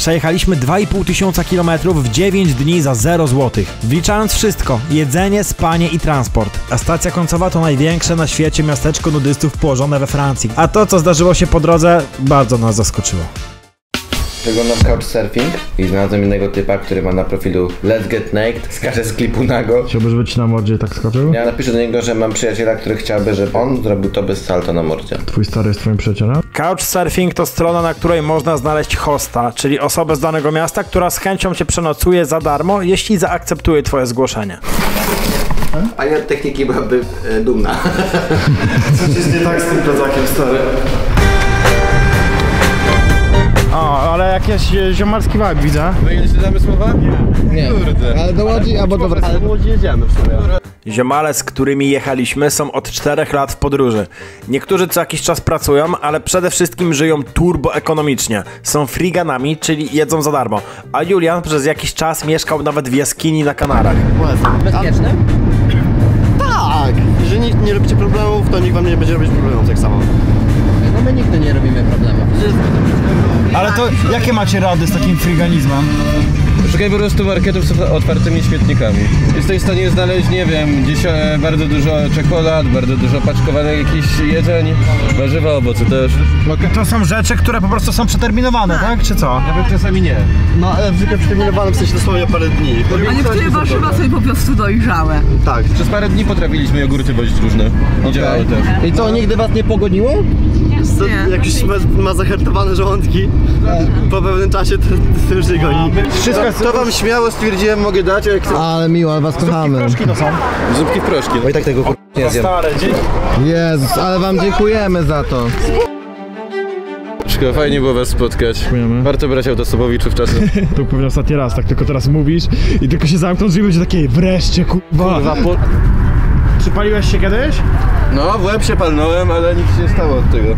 Przejechaliśmy 2500 km w 9 dni za 0 zł. Wliczając wszystko, jedzenie, spanie i transport. A stacja końcowa to największe na świecie miasteczko nudystów położone we Francji. A to, co zdarzyło się po drodze, bardzo nas zaskoczyło. Wyglądam couchsurfing i znalazłem innego typa, który ma na profilu Let's Get Naked, skacze z klipu nago. Chciałbyś być na mordzie i tak skoczył? Ja napiszę do niego, że mam przyjaciela, który chciałby, żeby on zrobił to bez salto na mordzie. Twój stary jest twoim przyjacielem? Couchsurfing to strona, na której można znaleźć hosta, czyli osobę z danego miasta, która z chęcią cię przenocuje za darmo, jeśli zaakceptuje twoje zgłoszenie. Pani od techniki byłaby dumna. Coś jest nie tak z tym plecakiem, stary. O, ale jakieś ziomalski vibe widzę. Wyjęliście zamysłowa? Nie. Kurde. Ale do Łodzi albo do Wrocławia. Ale do Łodzi jedziemy w sumie. Ziomale, z którymi jechaliśmy, są od 4 lat w podróży. Niektórzy co jakiś czas pracują, ale przede wszystkim żyją turbo ekonomicznie. Są freeganami, czyli jedzą za darmo. A Julian przez jakiś czas mieszkał nawet w jaskini na Kanarach. Bezpieczne? Tak! Jeżeli nie robicie problemów, to nikt wam nie będzie robić problemów tak samo. No my nigdy nie robimy problemów. Ale to jakie macie rady z takim freeganizmem? Szukaj po prostu marketów z otwartymi śmietnikami. Jesteś w stanie znaleźć, nie wiem, gdzieś bardzo dużo czekolad, bardzo dużo paczkowanych jakichś jedzeń, warzywa, owoce też. To są rzeczy, które po prostu są przeterminowane, tak? Czy co? Nawet czasami nie. No ale w zwykle przeterminowane w sensie dosłownie parę dni. A niektóre warzywa są po prostu dojrzałe. Tak, przez parę dni potrafiliśmy jogurty wozić różne. I działały też. I co, nigdy was nie pogoniło? Nie. Jak już ma zahartowane żołądki, po pewnym czasie to już nie goni. Wszystko To wam śmiało stwierdziłem, mogę dać, jak chcę. Ale miło, ale was kochamy. Proszki to są. Zupki w proszki. No i tak tego nie zjem. Stare, dzięki. Jezus, ale wam dziękujemy za to. Fajnie było was spotkać. Dziękujemy. Warto brać autostopowiczów czasem. To pewnie ostatni raz, tak tylko teraz mówisz i tylko się zamkną drzwi, będzie takie wreszcie, kurwa. Przypaliłeś się kiedyś? No, w łeb się palnąłem, ale nic się nie stało od tego.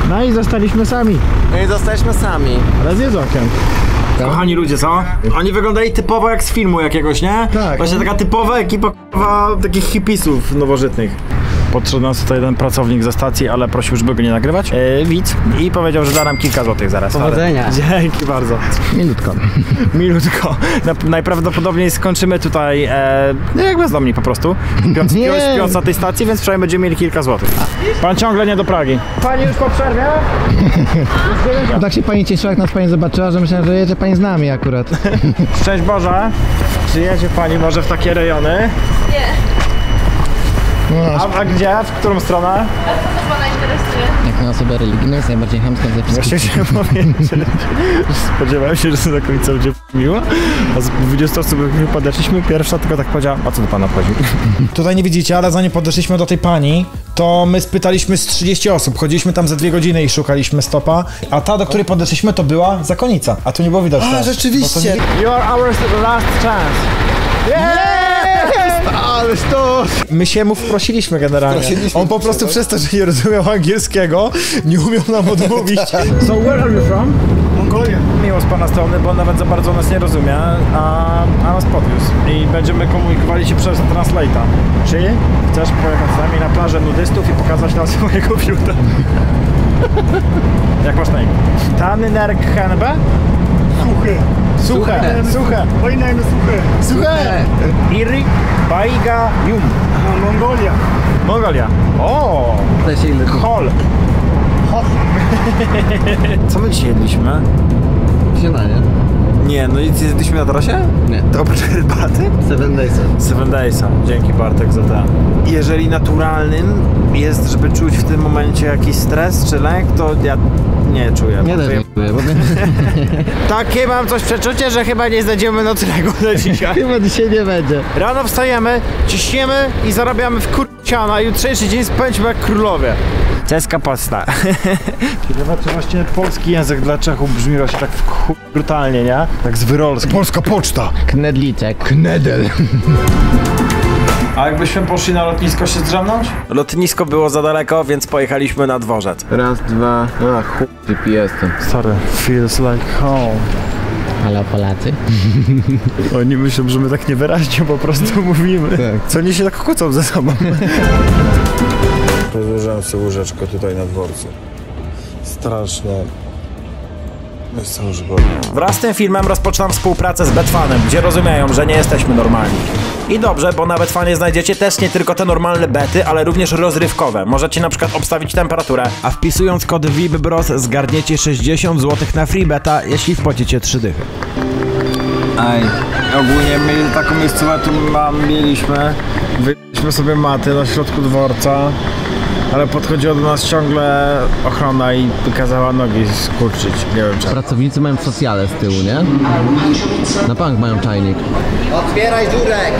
No i zostaliśmy sami. No i zostaliśmy sami. Ale z jedzokiem. Kochani ludzie, co? Oni wyglądali typowo jak z filmu jakiegoś, nie? Tak. Właśnie taka typowa ekipa takich hipisów nowożytnych. Podszedł nas tutaj jeden pracownik ze stacji, ale prosił, żeby go nie nagrywać. Widz. I powiedział, że da nam kilka złotych zaraz. Powodzenia. Ale... Dzięki bardzo. Minutko. Milutko. Najprawdopodobniej skończymy tutaj jak bezdomni po prostu. Śpiąc na tej stacji, więc przynajmniej będziemy mieli kilka złotych. Pan ciągle nie do Pragi. Pani już po przerwie? Tak się pani cieszyła, jak nas pani zobaczyła, że myślałem, że jedzie pani z nami akurat. Szczęść Boże. Czy jedzie pani może w takie rejony? A gdzie? W którą stronę? A co to pana interesuje? Jak na osobę religijną jest najbardziej chamska ze wszystkich. Właśnie chciałem powiedzieć, spodziewałem się, że to do końca będzie miło, a z 20 osób jak my podeszliśmy, pierwsza tylko tak powiedziała, a co do pana chodzi? Tutaj nie widzicie, ale zanim podeszliśmy do tej pani, to my spytaliśmy z 30 osób, chodziliśmy tam za 2 godziny i szukaliśmy stopa, a ta, do której podeszliśmy, to była zakonnica, a tu nie było widać. A, rzeczywiście! You are our last chance. Yeah! Ależ to! My się mu wprosiliśmy generalnie. On po prostu przez to, że nie rozumiał angielskiego, nie umiał nam odmówić. So where are you from? Mongolia. Miło z pana strony, bo on nawet za bardzo nas nie rozumie, a nas podwiózł. I będziemy komunikowali się przez Translate'a. Czy chcesz pojechać z nami na plażę nudystów i pokazać nam swojego fiuta? Jak masz na imię? Tanynerk Henbe? Suche. Moje imię Suche. Iri Baiga Yum. Mongolia. O! Hol. Co my dzisiaj jedliśmy? Śniadanie. Nie, no i jedliśmy na trasie? Nie. To oprócz herbaty? 7 Days. 7 Daysa. Dzięki Bartek za ten. Jeżeli naturalnym jest, żeby czuć w tym momencie jakiś stres czy lęk, to ja nie czuję. Nie też nie czuję, bo... Takie mam coś przeczucie, że chyba nie znajdziemy noclegu na dzisiaj. Chyba dzisiaj nie będzie. Rano wstajemy, ciśniemy i zarabiamy w kurciana. Jutrzejszy dzień spędźmy jak królowie. Czeska posta. Ciekawe, czy właśnie polski język dla Czechów brzmi właśnie tak brutalnie, nie? Tak z wyrolski. Polska poczta. Knedliczek. Knedel. A jakbyśmy poszli na lotnisko się zdrzemnąć? Lotnisko było za daleko, więc pojechaliśmy na dworzec. Raz, dwa, a chuj GPS to. Sorry, feels like home. Ale Polacy? Oni myślą, że my tak niewyraźnie po prostu mówimy. Tak. Co oni się tak kłócą ze sobą. Rozłożyłem sobie łóżeczko tutaj na dworcu. strasznie. Jestem już Wraz z tym filmem rozpoczynam współpracę z Betfanem, gdzie rozumieją, że nie jesteśmy normalni. I dobrze, bo na Betfanie znajdziecie też nie tylko te normalne bety, ale również rozrywkowe. Możecie na przykład obstawić temperaturę, a wpisując kod VIPBROS zgarniecie 60 zł na free beta, jeśli wpłacicie 3 dychy. Aj, ogólnie my taką miejscówkę tu mieliśmy. Wyjęliśmy sobie maty na środku dworca, ale podchodziła do nas ciągle ochrona i kazała nogi skurczyć. Nie wiem czemu. Pracownicy mają socjale z tyłu, nie? Na bank mają czajnik. Otwieraj dziurek!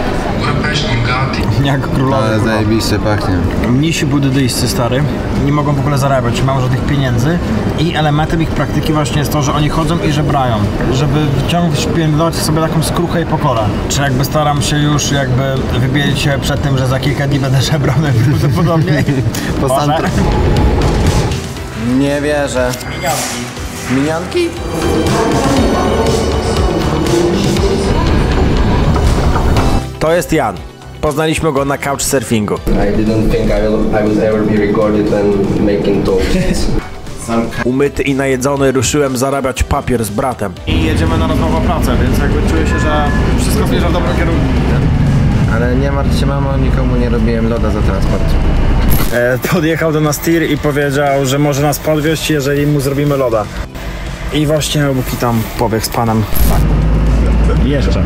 Jak królowie. Ale zajebiście pachnie. Mnisi buddyjscy, stary, nie mogą w ogóle zarabiać, mają żadnych pieniędzy i elementem ich praktyki właśnie jest to, że oni chodzą i żebrają, żeby wciągnąć sobie taką skruchę i pokorę. Czy jakby staram się już jakby wybielić się przed tym, że za kilka dni będę żebrał najprawdopodobniej. Nie wierzę. Minianki? To jest Jan. Poznaliśmy go na couchsurfingu. I didn't think I would ever be recorded when making toasts. Umyty i najedzony ruszyłem zarabiać papier z bratem. I jedziemy na rozmowę o pracę, więc jakby czuję się, że wszystko zmierza w dobrym kierunku. Ale nie martw się, mamo, nikomu nie robiłem loda za transport. Podjechał do nas tir i powiedział, że może nas podwieźć, jeżeli mu zrobimy loda. I właśnie Łuki tam pobiegł z panem. Jeszcze. To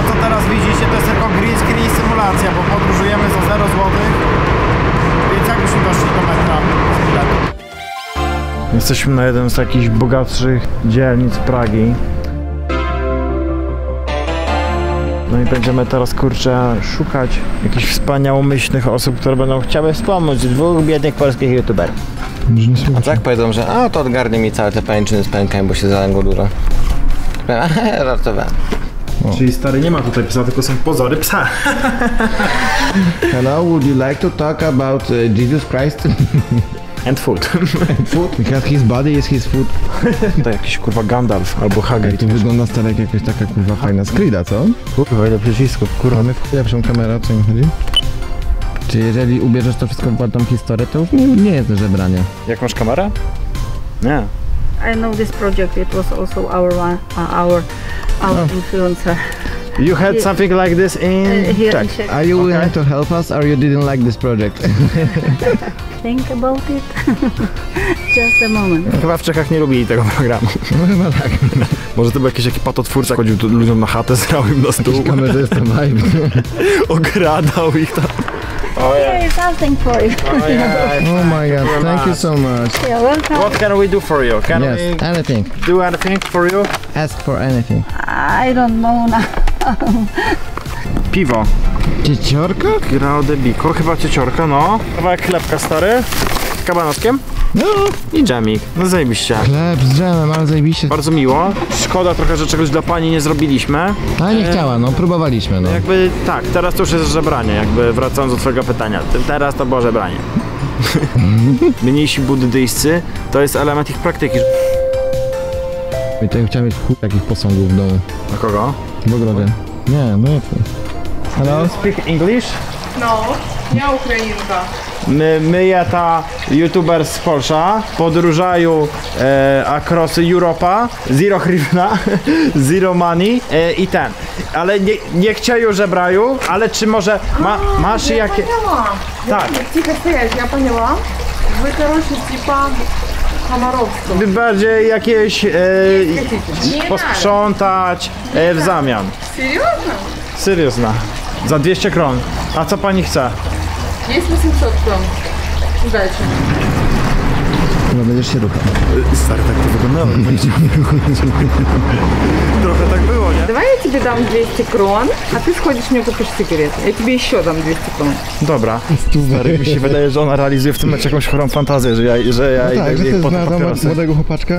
co teraz widzicie, to jest tylko green screen i symulacja, bo podróżujemy za 0 zł. Więc jakbyśmy doszli do metra z biletu. Jesteśmy na jednym z takich bogatszych dzielnic Pragi. No i będziemy teraz, kurczę, szukać jakichś wspaniałomyślnych osób, które będą chciały wspomóc 2 biednych polskich youtuberów. A tak powiedzą, że to odgarnie mi całe te pajęczyny z pękami, bo się zalęgło dużo. Żartowałem. Czyli stary, nie ma tutaj psa, tylko są pozory psa. Hello, would you like to talk about Jesus Christ? And food. Food? Because his body is his food. To jakiś kurwa Gandalf albo Hagrid. Tu wygląda stary jak jakaś taka kurwa fajna skrida, co? Kurwa, ile przycisków, kurwa. Mamy lepszą kamerę, o co mi chodzi? Czy jeżeli ubierzesz to wszystko w ładną historię, to już nie jest żebranie. Jak masz kamerę? Nie. I know this project. It was also our influencer. You had something like this in Here Czech. in Czech. Are you willing to help us, or you didn't like this project? Think about it. Just a moment. Chyba w Czechach nie lubili tego programu. No chyba tak. Może to był jakiś patotwórca, chodził tu ludziom na chatę, zrał im na stół. Kamerzysta vibe. Ogradał ich tam. Here is something for you. Oh my god, thank you so much. You're welcome. What can we do for you? Can Yes, we anything. do anything for you? Ask for anything. I don't know now. Piwo. Cieciorka? Grao de Bico, chyba cieciorka, no. Kawałek chlebka stary, z kabanowskiem. No. I dżemik. No zajebiście. Chleb z dżemem, ale zajebiście. Bardzo miło. Szkoda trochę, że czegoś dla pani nie zrobiliśmy. Ale nie chciała, no próbowaliśmy, no. Jakby tak, teraz to już jest żebranie, jakby wracając do twojego pytania. Teraz to było żebranie. Mniejsi buddyjscy to jest element ich praktyki. I to chciałem mieć takich posągów w domu. A kogo? W ogrodzie. Nie, no jak to? Hello? Speak English? No, ja Ukrainka. My ta youtuber z Polsza podróżają across Europa, zero hryvnia, zero money i ten. Ale nie chciają żebraju, ale czy może masz jakie... Tak. Тихо стоять, я поняла. Вы, короче, типа Komorowską. Bardziej jakieś posprzątać w zamian. Серьезно? Seriozna. Za 200 kron. A co pani chce? Есть 800 крон. Удачи. No będziesz się ruchał. Stary, tak to wyglądało. Trochę tak było, nie? Давай я тебе дам 200 крон, а ты сходишь мне купишь сигареты. Я тебе еще дам 200 крон. Dobra. Stary, mi się wydaje, że ona realizuje w tym mecie jakąś chorą fantazję, że ja No tak, że jej ty pod znalazła papierosy. młodego chłopaczka?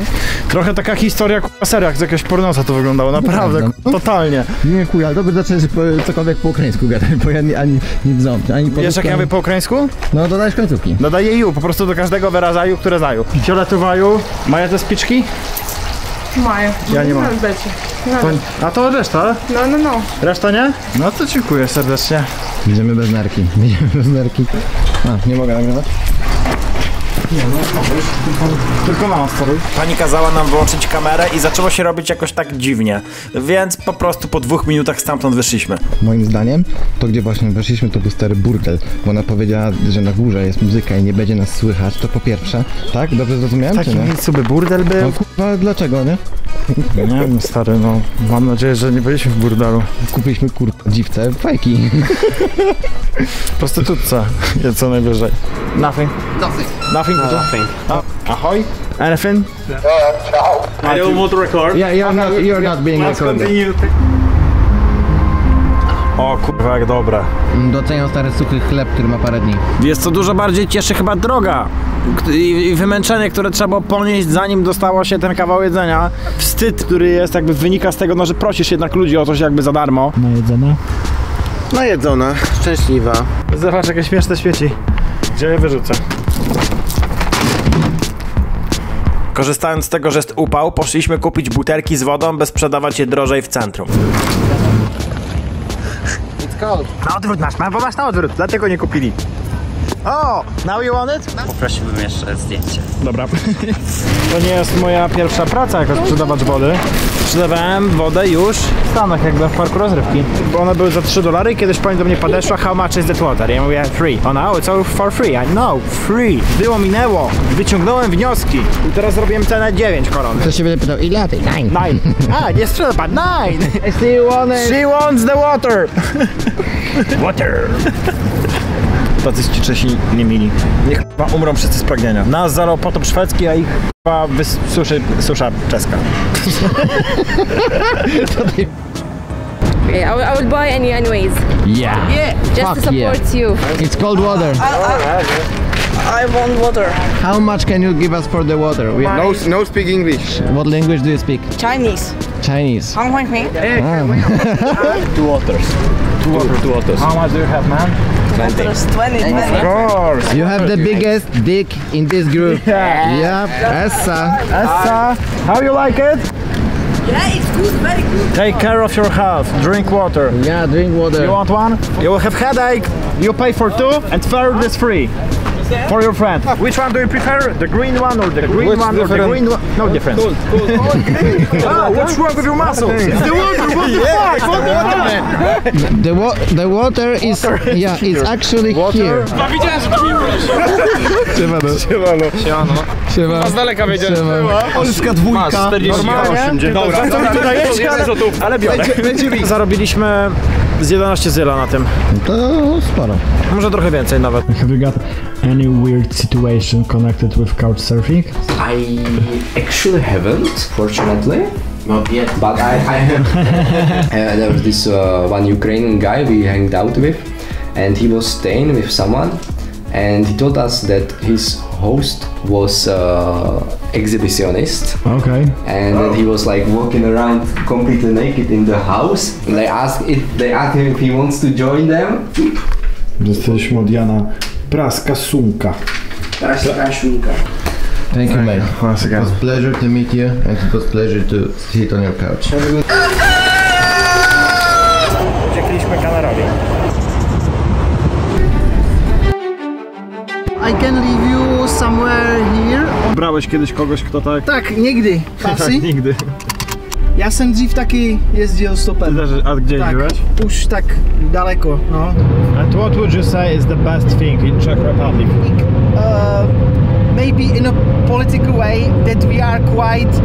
Trochę taka historia seria, z jakiegoś pornosa to wyglądało, naprawdę, No. totalnie. Nie kuj, ale dobrze zaczęłeś cokolwiek po ukraińsku gadać, bo ja ani ząb, ani po Wiesz jak ja mówię po ukraińsku? No dodajesz końcówki. Dodaję ju, po prostu do każdego wyrażaju, które znają. Fioletowaju, mają te spiczki? Маю. Я не могу. надо дальше. Не To, надо. a to reszta? No. Reszta nie? No to dziękuję serdecznie. Idziemy bez nerki. A, nie mogę nagrywać? Nie, no tylko na nas steruj. Pani kazała nam wyłączyć kamerę i zaczęło się robić jakoś tak dziwnie. Więc po prostu po 2 minutach stamtąd wyszliśmy. Moim zdaniem, to gdzie właśnie weszliśmy, to był stary burdel, bo ona powiedziała, że na górze jest muzyka i nie będzie nas słychać, to po pierwsze, tak? Dobrze zrozumiałem, W takim miejscu by burdel był? No kurwa, dlaczego, nie? Nie wiem, stary, no mam nadzieję, że nie byliśmy w burdelu. Kupiliśmy kurwa dziwce, fajki. Prostytutce, co najwyżej. Nothing. Nothing to do? Nothing. Ahoy? Anything? I don't want to record. Yeah, you're not being recorded. O kurwa, jak dobre. Doceniam stary suchy chleb, który ma parę dni. Jest co dużo bardziej cieszy chyba droga i wymęczenie, które trzeba było ponieść, zanim dostało się ten kawał jedzenia. Wstyd, który jest jakby wynika z tego, no, że prosisz jednak ludzi o coś jakby za darmo. Najedzona? Najedzona, szczęśliwa. Zobacz, jakie śmieszne świeci. Gdzie je wyrzucę? Korzystając z tego, że jest upał, poszliśmy kupić butelki z wodą, by sprzedawać je drożej w centrum. Na odwrót masz, bo masz na odwrót, dlatego nie kupili. O, now you want it? Poprosiłbym jeszcze zdjęcie. Dobra. To nie jest moja pierwsza praca jako sprzedawacz wody. Sprzedawałem wodę już w Stanach, jakby w parku rozrywki. Bo one były za $3 i kiedyś pani do mnie podeszła, how much is that water? Ja mówię, free. Ona, it's all for free. I know, free. Było, minęło. Wyciągnąłem wnioski. I teraz zrobiłem cenę 9 koron. Ktoś się będzie pytał, ile ty? 9. A, nie sprzedał pan, 9. I still want it. She wants the water. Water. Tacy ci Czesi nie mili. Niech umrą wszyscy z pragnienia. Nas zalał potop szwedzki, a ich wysuszy susza czeska. Okay, I will buy anyways. Yeah. Just Fuck to support you. It's cold water. I want water. How much can you give us for the water? No speak English. What language do you speak? Chinese. Chinese. How much me? Two waters. Two waters. How much do you have, man? 20. 20. Of course. You have the biggest dick in this group. Yep. Essa. Essa, how you like it? Yeah, it's good, very good. Take care of your health. Drink water. Yeah, drink water. You want one? You will have headache. You pay for 2 and third is free. For your friend. Which one do you prefer? The green one or the green one or the green one? No difference. Cool. Oh, what's wrong with your muscles? It's the water, what the fuck? What the water? The water is it's actually here. Siemano. Z daleka wiedziałem. Polska dwójka. 48. Dobra, ale biorę. Zarobiliśmy z 11 zyla na tym. To sporo. Może trochę więcej nawet. Have you got any weird situation connected with couchsurfing? I actually haven't, fortunately. Not yet. But I have. There was this one Ukrainian guy we hanged out with, and he was staying with someone, and he told us that his host was exhibitionist. Okay. And that he was like walking around completely naked in the house. And they asked him if he wants to join them. Jesteśmy od Jana Praska Sunka. Thank you, mate. It was a pleasure to meet you, and it was a pleasure to sit on your couch. Uciekliśmy Kanarowi. I can leave you somewhere here. Brałeś kiedyś kogoś, kto tak... Tak, nigdy. Pasy? Nigdy. Ja jsem dřív taky jezdil stopem. A gdzie jeździłeś? Už tak daleko, no. And what would you say is the best thing in Czech Republic? Maybe in a political way that we are quite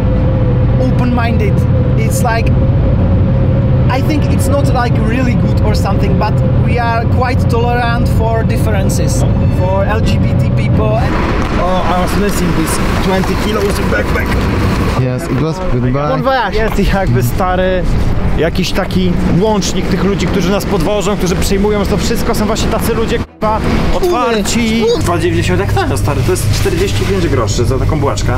open-minded. It's like, I think it's not like really good or something, but we are quite tolerant for differences, for LGBT people. Oh, I was missing this 20 kilos in backpack. Yes, it was goodbye. Jest jakby stary, jakiś taki łącznik tych ludzi, którzy nas podwożą, którzy przyjmują, że to wszystko są właśnie tacy ludzie, k***a, otwarci. 2,90 jak ten, stary, to jest 45 groszy za taką bułeczkę.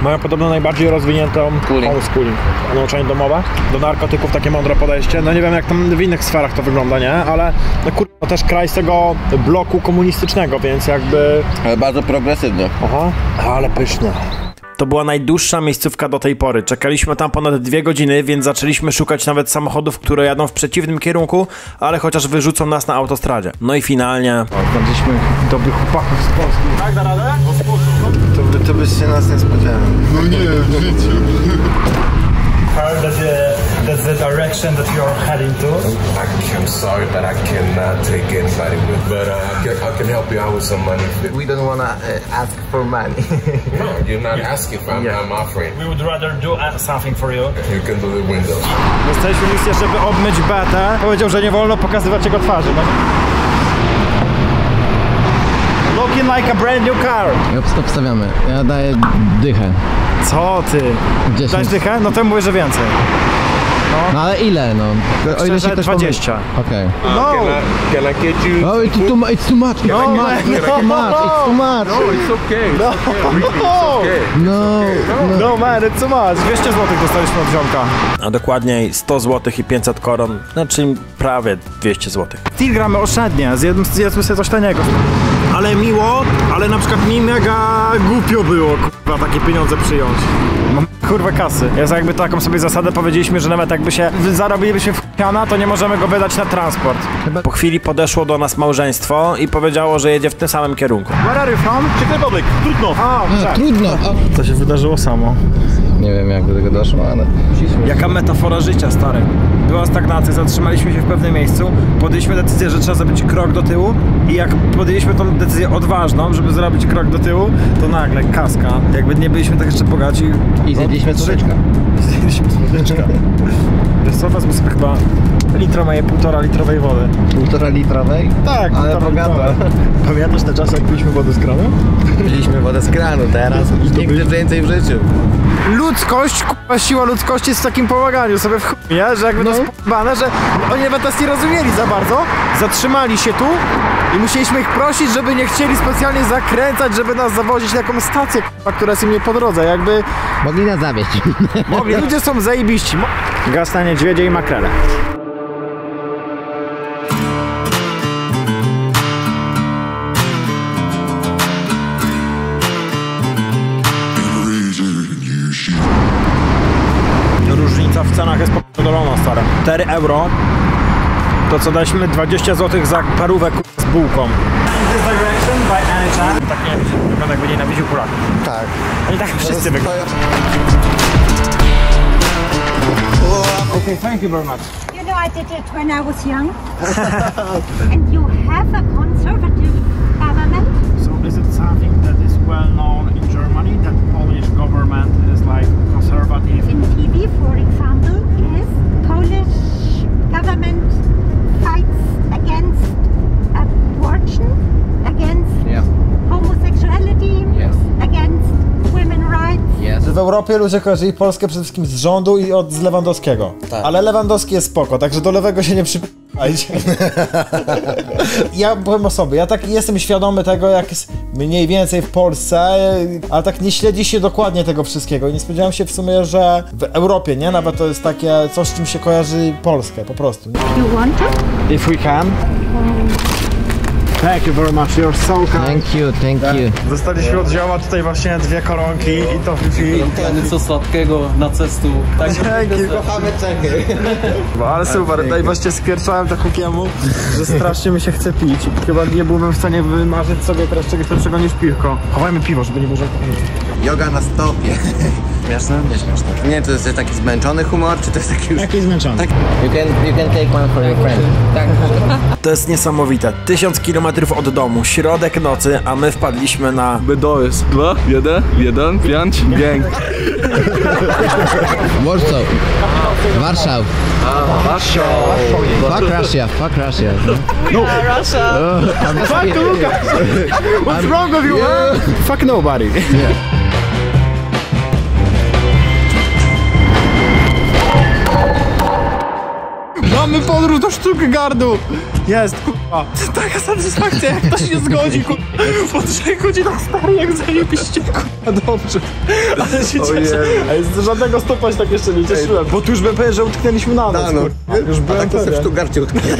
Mają podobno najbardziej rozwiniętą homeschooling, nauczanie domowe, do narkotyków takie mądre podejście. No nie wiem jak tam w innych sferach to wygląda, nie? Ale no kurwa, też kraj z tego bloku komunistycznego, więc jakby... Ale bardzo progresywny. Aha, ale pyszne. To była najdłuższa miejscówka do tej pory. Czekaliśmy tam ponad 2 godziny, więc zaczęliśmy szukać nawet samochodów, które jadą w przeciwnym kierunku, ale chociaż wyrzucą nas na autostradzie. No i finalnie... Znaleźliśmy dobrych chłopaków z Polski. Tak, da radę? To byś się nas nie spodziewał. No nie, w życiu. That's the direction that you're heading to. I'm sorry, but I cannot take anybody with me. But I can help you out with some money. We don't wanna ask for money. No, you're not asking for I'm offering. We would rather do something for you. You can do the windows. Dostaliśmy misję, żeby obmyć betę. Powiedział, że nie wolno pokazywać jego twarzy. Looking like a brand new car. Obstawiamy. Ja daję dychę. Co ty? 10. Dajesz dychę? No to mówię, że więcej. No ale ile, no? O ile się ktoś 20. Okej. No! Can I get you? Oh, it's too much. It's too much. No, It's too much. No, it's okay. It's okay. Really, it's okay. No. Man, it's too much. 200 zł dostaliśmy od ziomka. A dokładniej 100 zł i 500 koron, znaczy prawie 200 zł. Steel gramy oszczędnie, zjedzmy sobie coś taniego. Ale miło, ale na przykład mi mega głupio było, kurwa, takie pieniądze przyjąć. Mam kurwa kasy. Jest jakby taką sobie zasadę powiedzieliśmy, że nawet jakby się zarobilibyśmy w k***ana, to nie możemy go wydać na transport. Po chwili podeszło do nas małżeństwo i powiedziało, że jedzie w tym samym kierunku. Where are you from? Czech Republic. Trudno. Trudno. To się wydarzyło samo. Nie wiem jak do tego doszło, ale... Jaka metafora życia, stary. Była stagnacja, zatrzymaliśmy się w pewnym miejscu, podjęliśmy decyzję, że trzeba zrobić krok do tyłu i jak podjęliśmy tą decyzję odważną, żeby zrobić krok do tyłu, to nagle kaska. Jakby nie byliśmy tak jeszcze bogaci. I zjedliśmy słodyczka. Zjedliśmy słodyczka. Wiesz co, wezmę sobie chyba litro mojej 1,5 litrowej wody. 1,5 litrowej? Tak, ale bogata. Pamiętasz te czasy, jak piliśmy wodę z kranu? Piliśmy wodę z kranu, teraz nigdy więcej w życiu. Ludzkość, kurwa, siła ludzkości jest w takim pomaganiu sobie w chuj, nie? Że jakby to spobane, że oni nawet nas nie rozumieli za bardzo. Zatrzymali się tu i musieliśmy ich prosić, żeby nie chcieli specjalnie zakręcać, żeby nas zawozić na jakąś stację, kurwa, która jest im nie po drodze, jakby... Mogli nas zawieźć. Mogli, ludzie są zajebiści. Gaz na niedźwiedzie i makrele. Różnica w cenach jest podolona, stara. 4 euro to co daliśmy 20 zł za parówę z bułką. Tak nie wygląda, jakby nienawidził Polaków. Tak. Oni tak wszyscy wyglądają. Okay, thank you very much. You know, I did it when I was young. And you have a conservative government. So is it something that is well known in Germany, that Polish government is like conservative? In TV, for example, yes, Polish government fights against abortion, against homosexuality, against women's rights. W Europie ludzie kojarzyli Polskę przede wszystkim z rządu i z Lewandowskiego. Tak. Ale Lewandowski jest spoko, także do lewego się nie przypijajcie. Ja powiem o sobie, ja tak jestem świadomy tego, jak jest mniej więcej w Polsce, ale tak nie śledzi się dokładnie tego wszystkiego i nie spodziewałem się w sumie, że w Europie, nie? Nawet to jest takie coś, z czym się kojarzy Polskę, po prostu. You want it? If we can. Thank you very much, you're so kind. Thank you. Dostaliśmy od zioma tutaj właśnie 2 koronki i to Co słodkiego na cestu. Tak, Kochamy Czechy. ale super, tutaj właśnie skwierczałem to Hukiemu, że strasznie mi się chce pić. Chyba nie byłbym w stanie wymarzyć sobie teraz czegoś lepszego niż piwko. Chowajmy piwo, żeby nie było żadnego. Yoga na stopie. Śmieszne? Nie śmieszne. Nie wiem, czy to jest taki zmęczony humor, czy to jest taki już... Jaki zmęczony? Tak. You can take one for your friend. Tak. To jest niesamowite. 1000 km od domu, środek nocy, a my wpadliśmy na... To jest 2, 1, 5, gang. Warsaw. Warszał. Fuck Russia, fuck Russia. No. Russia. Fuck Lucas. What's wrong with you? Fuck nobody. Mamy podróż do Stuttgartu! Jest, kurwa! Taka satysfakcja, jak ktoś się zgodzi, kurwa! Po 3 godzinach, stary, jak zajebiście, kurwa, dobrze! Ale się cieszę! A z żadnego stopa się tak jeszcze nie cieszyłem, bo tu już bym powiedział, że utknęliśmy na noc, kurwa. Już byłem tak to sobie w pewien. Stuttgarcie utknęłem.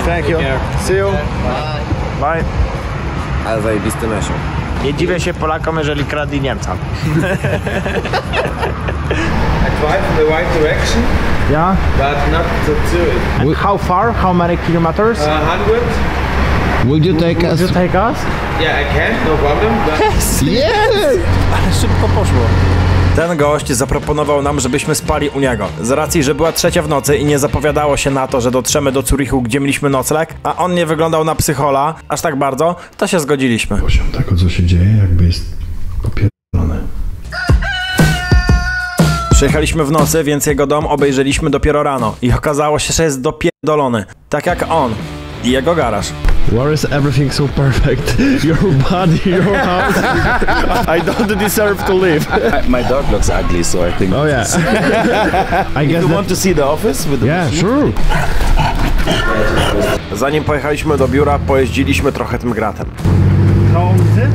Thank you. See you. Bye. Ale zajebisty nasią. Nie dziwię się Polakom, jeżeli kradli Niemca. I drive in the right direction, Yeah? but not to Zurich. And how far? How many kilometers? 100? Would you take us? Would you take us? Yeah, I can, no problem. But Yes! Ale szybko poszło. Ten gość zaproponował nam, żebyśmy spali u niego. Z racji, że była 3 w nocy i nie zapowiadało się na to, że dotrzemy do Zurichu, gdzie mieliśmy nocleg, a on nie wyglądał na psychola aż tak bardzo, to się zgodziliśmy. Tego, co się dzieje, jakby jest popierdolone. Przyjechaliśmy w nocy, więc jego dom obejrzeliśmy dopiero rano i okazało się, że jest dopierdolony. Tak jak on i jego garaż. Where is everything so perfect? Your body, your house. I don't deserve to live. My dog looks ugly, so I think. Oh yeah. I guess You want to see the office with the Yeah, machine? sure. Zanim pojechaliśmy do biura, pojeździliśmy trochę tym gratem. How old is it?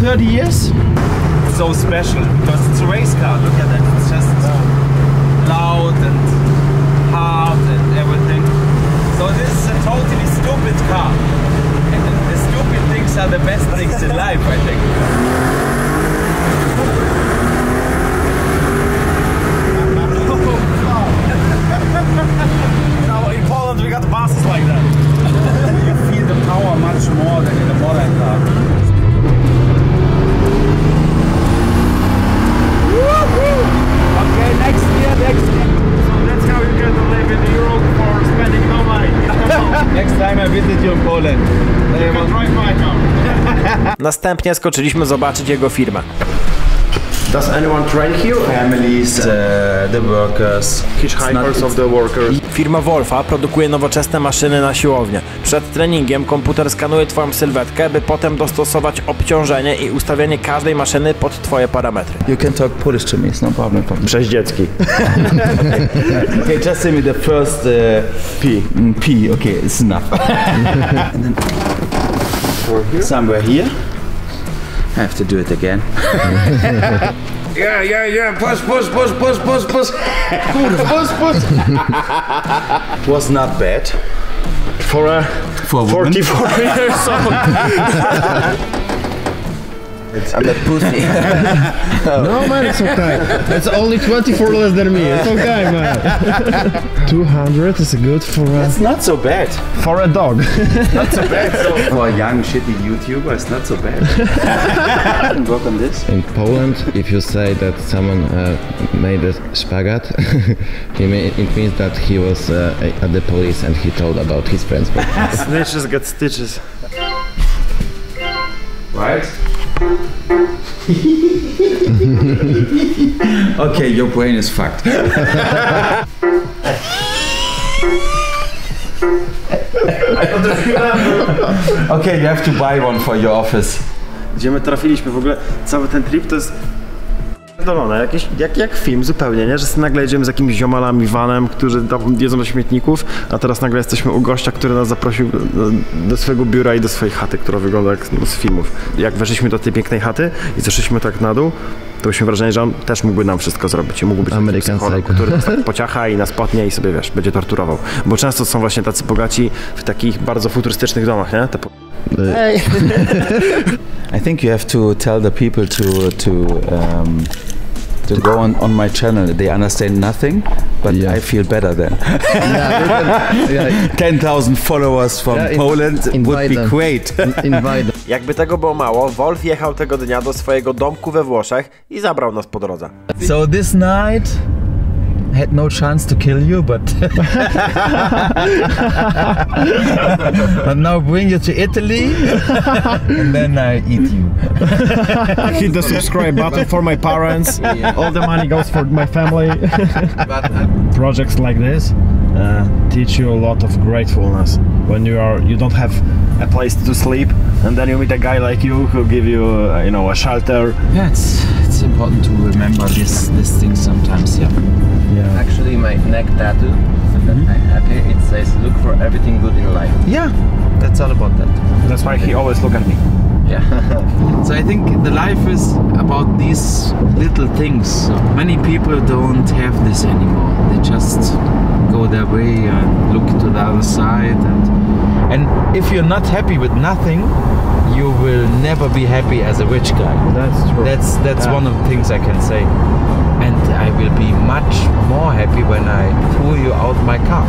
30 years. So special because it's a race car. Look at that. It's just loud and hard and everything. So this is a totally stupid car. And the stupid things are the best things in life, I think. No, in Poland we got buses like that. You feel the power much more than in a modern car. Okay, next year. So that's how you get to live in Europe for spending no money. Next time I visit you in Poland. You can drive my car. Następnie skoczyliśmy zobaczyć jego firmę. Does anyone train here? Families, the workers, hitchhikers of the workers. Firma Wolfa produkuje nowoczesne maszyny na siłownię. Przed treningiem komputer skanuje twoją sylwetkę, by potem dostosować obciążenie i ustawienie każdej maszyny pod twoje parametry. You can talk Polish to me, it's no problem. Przeździecki. Okay, just say me the first P. P, okay, it's enough. And then somewhere here. I have to do it again. Yeah. Push. Push. Was not bad. For a 44 years old. I'm a pussy. No man, it's okay. It's only 24 less than me. It's okay, man. 200 is good for a... It's not so bad. For a dog. Not so bad. For a young shitty YouTuber, it's not so bad. Work on this. In Poland, if you say that someone made a spagat, it means that he was at the police and he told about his friends. Snitches get stitches. Right? Okay, your brain is fucked. Okay, you have to buy one for your office. Gdzie my trafiliśmy w ogóle, cały ten trip to jest pierdolone, jak film zupełnie, nie? Że nagle jedziemy z jakimiś ziomalami vanem, którzy tam jedzą do śmietników, a teraz nagle jesteśmy u gościa, który nas zaprosił do swojego biura i do swojej chaty, która wygląda jak z filmów. Jak weszliśmy do tej pięknej chaty i zeszliśmy tak na dół, to mieliśmy wrażenie, że on też mógłby nam wszystko zrobić. Mógłby być American psycholog, który nas tak pociacha i nas potnie i sobie, wiesz, będzie torturował. Bo często są właśnie tacy bogaci w takich bardzo futurystycznych domach, nie? I think you have to tell the people to go on my channel. They understand nothing, but I feel better then. 10,000 followers from Poland would be great. Jakby tego było mało, Wolf jechał tego dnia do swojego domku we Włoszech i zabrał nas po drodze. So this night I had no chance to kill you, but but now bring you to Italy and then I eat you. Hit the subscribe button for my parents. All the money goes for my family. Projects like this teach you a lot of gratefulness when you don't have a place to sleep, and then you meet a guy like you who give you a shelter. Yeah, it's important to remember this thing sometimes. Yeah. Actually, my neck tattoo that I have here, it says "Look for everything good in life." Yeah, that's all about that. That's why he always look at me. Yeah. So I think the life is about these little things. Many people don't have this anymore. They just go their way and look to the other side, and And if you're not happy with nothing, you will never be happy as a rich guy. That's true. That's one of the things I can say. And I will be much more happy when I pull you out my car.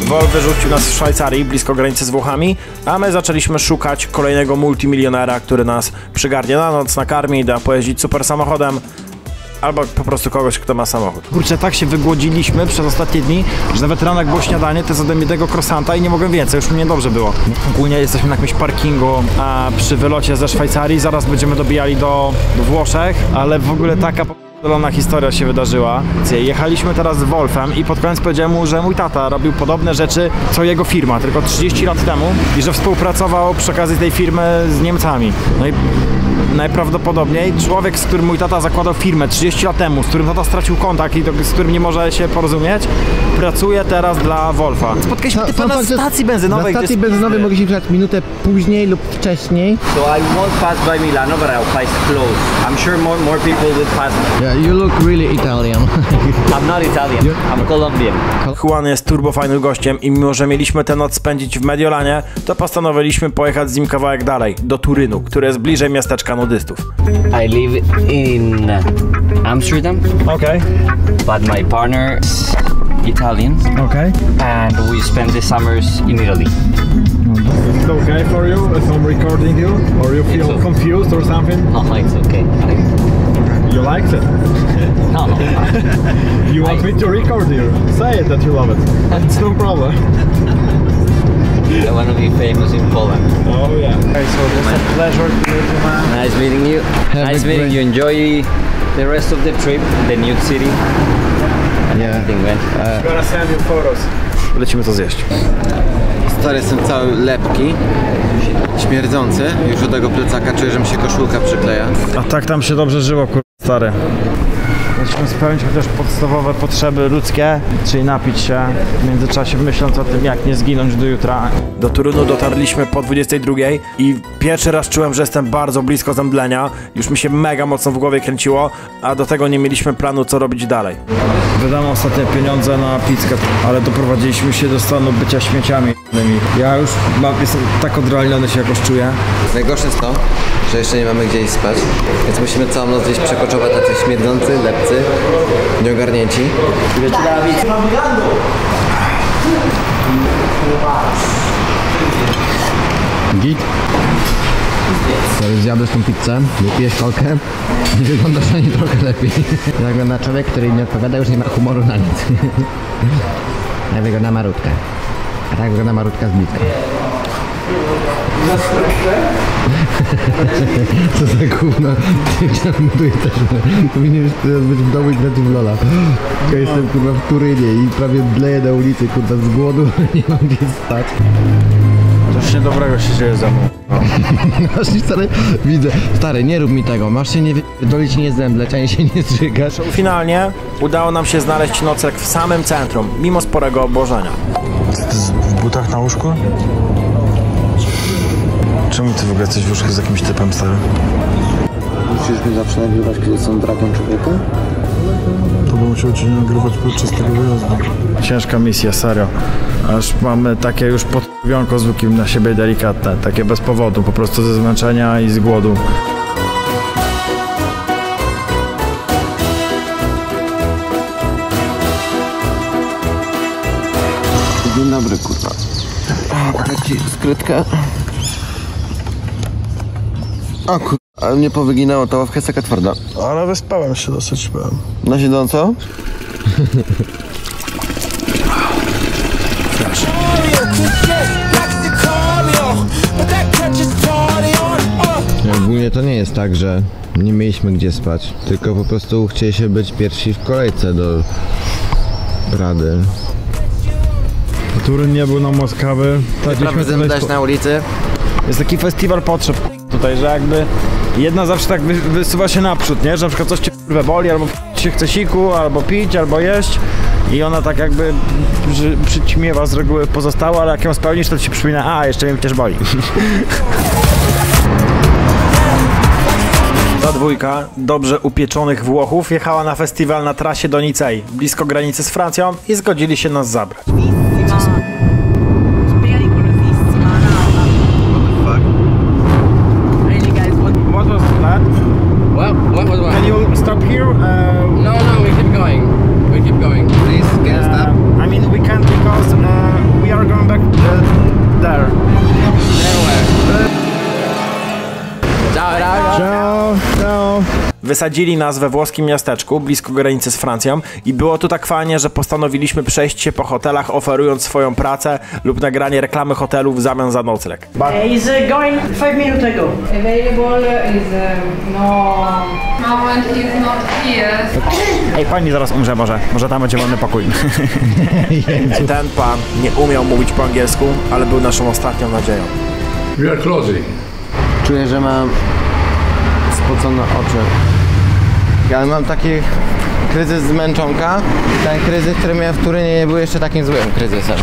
Wolf wyrzucił nas w Szwajcarii, blisko granicy z Włochami, a my zaczęliśmy szukać kolejnego multimilionera, który nas przygarnie na noc, nakarmi, da pojeździć super samochodem, albo po prostu kogoś, kto ma samochód. Kurczę, tak się wygłodziliśmy przez ostatnie dni, że nawet rano jak było śniadanie, to zjadłem jednego croissanta i nie mogłem więcej, już mi niedobrze było. Ogólnie jesteśmy na jakimś parkingu przy wylocie ze Szwajcarii, zaraz będziemy dobijali do Włoszech, ale w ogóle taka p***dolona historia się wydarzyła. Jechaliśmy teraz z Wolfem i pod koniec powiedziałem mu, że mój tata robił podobne rzeczy co jego firma, tylko 30 lat temu i że współpracował przy okazji tej firmy z Niemcami. No i najprawdopodobniej człowiek, z którym mój tata zakładał firmę 30 lat temu, z którym tata stracił kontakt i z którym nie może się porozumieć, pracuje teraz dla Wolfa. Spotkaliśmy typa na stacji benzynowej. Na stacji benzynowej mogliśmy przyjechać minutę później lub wcześniej. So I won't pass by Milano, but I'll pass close. I'm sure more people will pass. Yeah, you look really Italian. I'm not Italian, I'm Colombian. Juan jest turbofajnym gościem i mimo, że mieliśmy tę noc spędzić w Mediolanie, to postanowiliśmy pojechać z nim kawałek dalej, do Turynu, który jest bliżej miasteczka nudystów. I live in Amsterdam. Okay. But my partner is Italian. Okay. And we spend the summers in Italy. Is it okay for you if I'm recording you? Or you feel confused or something? No, it's okay. You liked it? No. You want me to record you? Say it that you love it. It's no problem. I want to be famous in Poland. Oh yeah. Okay, so it was a pleasure to meet you, man. Nice meeting you. Nice meeting you. Enjoy the rest of the trip, the new city. Yeah. Gonna send you photos. Lecimy to zjeść. Stary, jestem cały lepki, śmierdzący. Już do tego plecaka czuję, że mi się koszulka przykleja. A tak tam się dobrze żyło, stary. Musimy spełnić chociaż podstawowe potrzeby ludzkie, czyli napić się, w międzyczasie myśląc o tym, jak nie zginąć do jutra. Do Turynu dotarliśmy po 22 i pierwszy raz czułem, że jestem bardzo blisko zemdlenia. Już mi się mega mocno w głowie kręciło, a do tego nie mieliśmy planu, co robić dalej. Wydamy ostatnie pieniądze na pizzkę, ale doprowadziliśmy się do stanu bycia śmieciami. Ja już jestem tak odrealniony się jakoś czuję. Najgorsze jest to, że jeszcze nie mamy gdzie iść spać, więc musimy całą noc gdzieś przekoczować tacy śmierdzący, lepcy, nieogarnięci. Git. Zjadłeś tą pizzę, wypijesz kolkę i wyglądasz na nie trochę lepiej. Tak wygląda człowiek, który nie odpowiada, już nie ma humoru na nic. Tak wygląda Marutka. A tak wygląda Marutka z Blitka. Co za gówno. Powinieneś teraz być w domu i grać w Lola. Ja jestem kurwa w Turynie i prawie dleję na ulicy, kurwa z głodu, nie mam gdzie stać. Coś niedobrego się dzieje ze mną. Masz stary, widzę. Stary, nie rób mi tego, masz się nie dolić, nie zemdleć, ani się nie zżygasz. Finalnie udało nam się znaleźć nocleg w samym centrum, mimo sporego obłożenia. W butach na łóżku? Czemu ty w ogóle jesteś w łóżku z jakimś typem, stary? Musisz mi zawsze nagrywać, kiedy są dragą człowieku? To bym musiał cię nagrywać podczas tego wyjazdu. Ciężka misja, serio. Aż mamy takie już podwionko z łukiem na siebie delikatne, takie bez powodu, po prostu ze zmęczenia i z głodu. Dzień dobry, kurwa. Dać ci skrytkę. O kurwa, ale mnie powyginało, ta ławka jest taka twarda. Ale wyspałem się dosyć, byłem. Na siedząco? Ogólnie to nie jest tak, że nie mieliśmy gdzie spać, tylko po prostu chcieliśmy być pierwsi w kolejce do Rady. Turyn nie był nam łaskawy. Prawie zemdleć na ulicy. Jest taki festiwal potrzeb tutaj, że jakby jedna zawsze tak wysuwa się naprzód, nie? Że na przykład coś cię boli, albo się chce siku, albo pić, albo jeść i ona tak jakby przyćmiewa z reguły pozostałe, ale jak ją spełnisz, to ci przypomina, a jeszcze mnie też boli. Ta dwójka dobrze upieczonych Włochów jechała na festiwal na trasie do Nicei, blisko granicy z Francją i zgodzili się nas zabrać. What was that? What? Can you stop here? No, we keep going. We keep going. Please, can you stop? I mean, we can't because we are going back there. Ciao, ciao. Wysadzili nas we włoskim miasteczku, blisko granicy z Francją i było tu tak fajnie, że postanowiliśmy przejść się po hotelach, oferując swoją pracę lub nagranie reklamy hotelu w zamian za nocleg. He's going 5 minutes ago. Available is no. Moment is not here. Ej, pani zaraz umrze może tam będzie wolny pokój. Ten pan nie umiał mówić po angielsku, ale był naszą ostatnią nadzieją. We are closing. Czuję, że mam spocone oczy. Ja mam taki kryzys zmęczonka. Ten kryzys, który miałem w Turynie, nie był jeszcze takim złym kryzysem.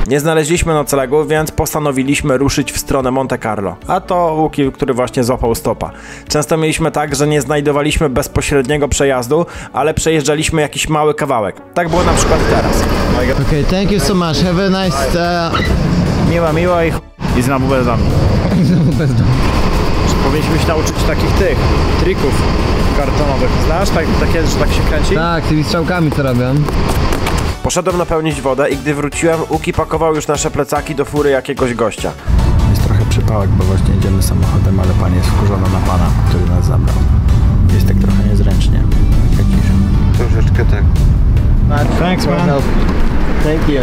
Nie znaleźliśmy noclegu, więc postanowiliśmy ruszyć w stronę Monte Carlo. A to Łuki, który właśnie złapał stopa. Często mieliśmy tak, że nie znajdowaliśmy bezpośredniego przejazdu, ale przejeżdżaliśmy jakiś mały kawałek. Tak było na przykład teraz. Okay, thank you so much. Have a nice... Miło i znowu bez domu. Powinniśmy się nauczyć takich trików kartonowych. Znasz? Takie, że tak się kręci? Tak, tymi strzałkami co robią. Poszedłem napełnić wodę i gdy wróciłem, Łuki pakował już nasze plecaki do fury jakiegoś gościa. Jest trochę przypałek, bo właśnie jedziemy samochodem, ale pani jest wkurzona na pana, który nas zabrał. Jest tak trochę niezręcznie. Troszeczkę tak. Thanks, man. Thank you.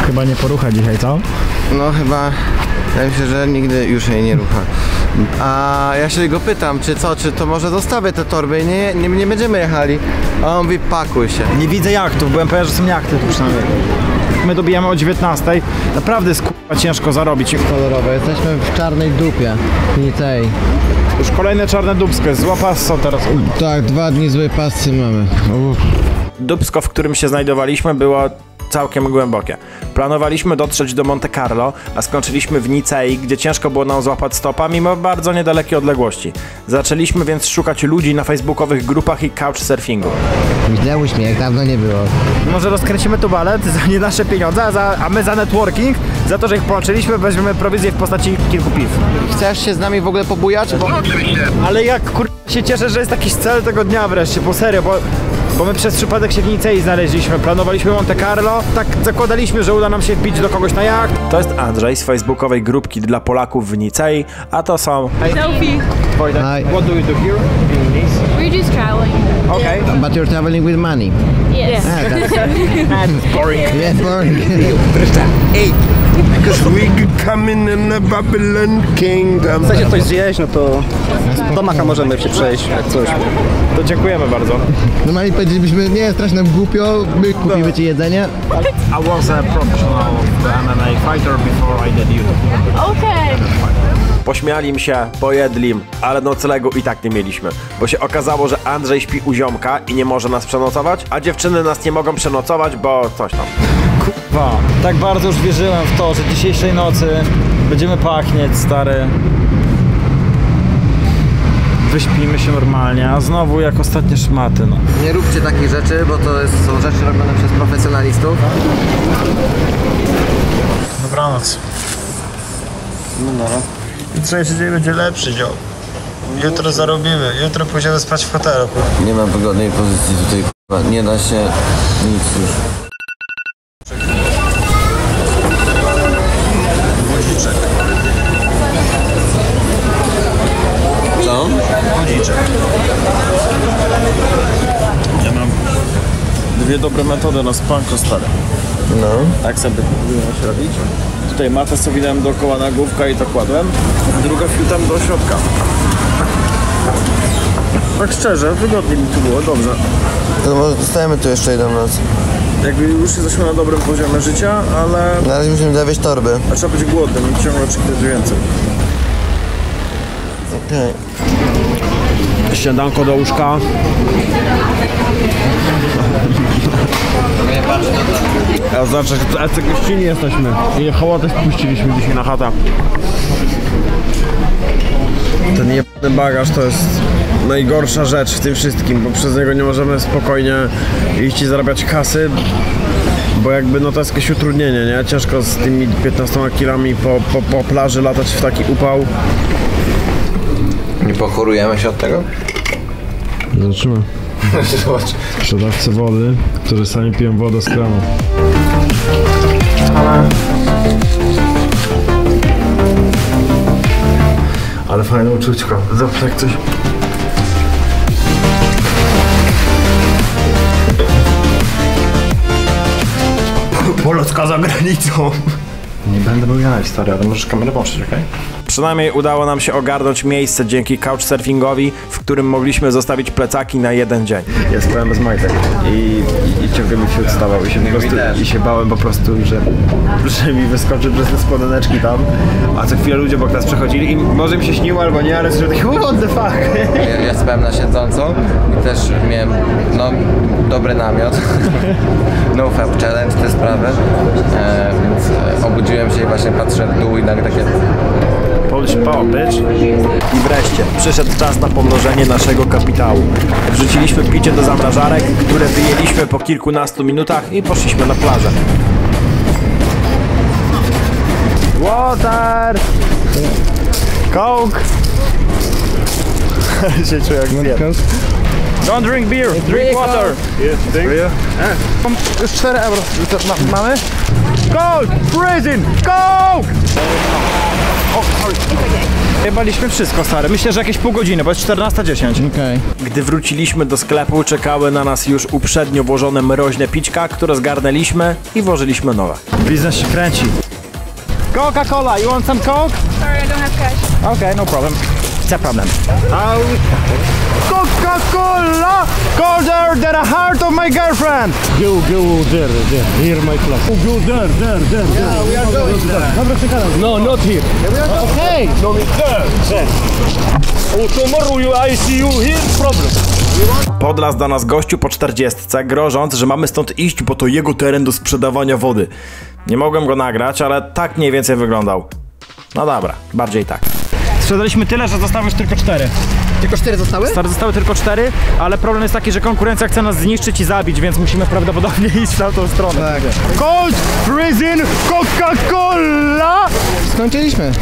Chyba nie porucha dzisiaj, co? No chyba, wydaje mi się, że nigdy już jej nie rucha. A ja się go pytam, czy to może zostawię te torby i nie będziemy jechali. A on mówi, pakuj się. Nie widzę jachtów, byłem pewien, że są jachty tu przynajmniej. My dobijamy o 19. Naprawdę jest ciężko zarobić. Kolorowe, jesteśmy w czarnej dupie. Nicei. Już kolejne czarne dubsko, zła passo teraz. Tak, 2 dni złej pasy mamy. Dubsko, w którym się znajdowaliśmy, było całkiem głębokie. Planowaliśmy dotrzeć do Monte Carlo, a skończyliśmy w Nicei, gdzie ciężko było nam złapać stopa, mimo bardzo niedalekiej odległości. Zaczęliśmy więc szukać ludzi na facebookowych grupach i couchsurfingu. Widzę uśmiech, dawno nie było. Może rozkręcimy tu balet za nie nasze pieniądze, a my za networking, za to, że ich połączyliśmy, weźmiemy prowizję w postaci kilku piw. Chcesz się z nami w ogóle pobujać? Ale jak się cieszę, że jest jakiś cel tego dnia wreszcie, po serio, bo my przez przypadek się w Nicei znaleźliśmy, planowaliśmy Monte Carlo, tak zakładaliśmy, że uda nam się wbić do kogoś na jacht. To jest Andrzej z facebookowej grupki dla Polaków w Nicei, a to są... Selfie. Wojtek, what do you do here in Nice? We're just traveling. Okay. But you're traveling with money. Yes. That's boring. Yeah, boring. Because we coming in the Babylon Kingdom. Chcecie coś zjeść, no to do Maka możemy się przejść, jak coś. To dziękujemy bardzo. Normalnie powiedzielibyśmy, nie, strasznie nam głupio, my kupimy ci jedzenie. I was a professional MMA fighter before I did you. Okay. Pośmiali mi się, pojedli, ale noclegu i tak nie mieliśmy, bo się okazało, że Andrzej śpi u ziomka i nie może nas przenocować, a dziewczyny nas nie mogą przenocować, bo coś tam. Kurwa, tak bardzo już wierzyłem w to, że dzisiejszej nocy będziemy pachnieć, stary. Wyśpimy się normalnie, a znowu jak ostatnie szmaty, no. Nie róbcie takich rzeczy, bo to są rzeczy robione przez profesjonalistów. Dobranoc. No. Jutrzejszy dzień będzie lepszy, dział. Jutro zarobimy, jutro pójdziemy spać w hotelu. Nie mam wygodnej pozycji tutaj, k***a. Nie da się nic już. Guziczek. Co? Guziczek. Ja mam dwie dobre metody na spanko, stare. No. Tak sobie próbuję robić. Tutaj matę sobie dałem dookoła na główkę i to kładłem, a druga fiutam do środka. Tak szczerze, wygodnie mi tu było, dobrze. To może zostajemy tu jeszcze jedną noc. Jakby już jesteśmy na dobrym poziomie życia, ale... Na razie musimy zawieźć torby. A trzeba być głodnym i ciągle oczekiwać więcej. Okej. Śniadanko do łóżka. A znaczy, że gościni jesteśmy. I hołotę spuściliśmy dzisiaj na chatę. Ten jebany bagaż to jest najgorsza rzecz w tym wszystkim, bo przez niego nie możemy spokojnie iść i zarabiać kasy, bo jakby no to jest jakieś utrudnienie, nie? Ciężko z tymi 15 kilami po plaży latać w taki upał. Nie pochorujemy się od tego? Zobaczymy. Zobacz. Sprzedawcy wody, którzy sami piją wodę z kranu. Ale fajne uczućko. Zawsze jak coś... Polska za granicą. Nie będę był ja na historii, ale możesz kamerę włączyć, okej? Przynajmniej udało nam się ogarnąć miejsce dzięki couchsurfingowi, w którym mogliśmy zostawić plecaki na jeden dzień. Ja spałem bez majtek i ciągle mi się odstawał i się bałem po prostu, że mi wyskoczy przez te spodeneczki tam, a co chwilę ludzie obok nas przechodzili i może mi się śniło albo nie, ale że taki what the fuck. Ja spałem na siedząco i też miałem dobry namiot. No Fab Challenge, te sprawy, więc obudziłem się i właśnie patrzę w dół i nagle takie... Polish power, bitch. I wreszcie przyszedł czas na pomnożenie naszego kapitału. Wrzuciliśmy picie do zamrażarek, które wyjęliśmy po kilkunastu minutach i poszliśmy na plażę. Water! Coke! się czuję jak zjem. Don't drink beer, drink water! Już 4 euro mamy? Coke! Freezing! Coke! Jebaliśmy wszystko, stary. Myślę, że jakieś pół godziny, bo jest 14:10. Okej. Gdy wróciliśmy do sklepu, czekały na nas już uprzednio włożone mroźne pićka, które zgarnęliśmy i włożyliśmy nowe. Biznes się kręci. Coca-Cola, you want some Coke? Sorry, I don't have cash. Okay, no problem. It's a problem. Coca-Cola! Go there, the heart of my girlfriend! Go there, here my class. Go there. Yeah, we are going there. Dobra, czekam. No, not here. Okay. No, there. Oh, tomorrow I see you here, problem. Podlazł do nas gościu po 40, grożąc, że mamy stąd iść, bo to jego teren do sprzedawania wody. Nie mogłem go nagrać, ale tak mniej więcej wyglądał. No dobra, bardziej tak. Sprzedaliśmy tyle, że zostały już tylko 4. Tylko 4 zostały? Zostały tylko 4, ale problem jest taki, że konkurencja chce nas zniszczyć i zabić, więc musimy prawdopodobnie iść w tamtą stronę. Tak. Cold Freezing Coca-Cola! Skończyliśmy.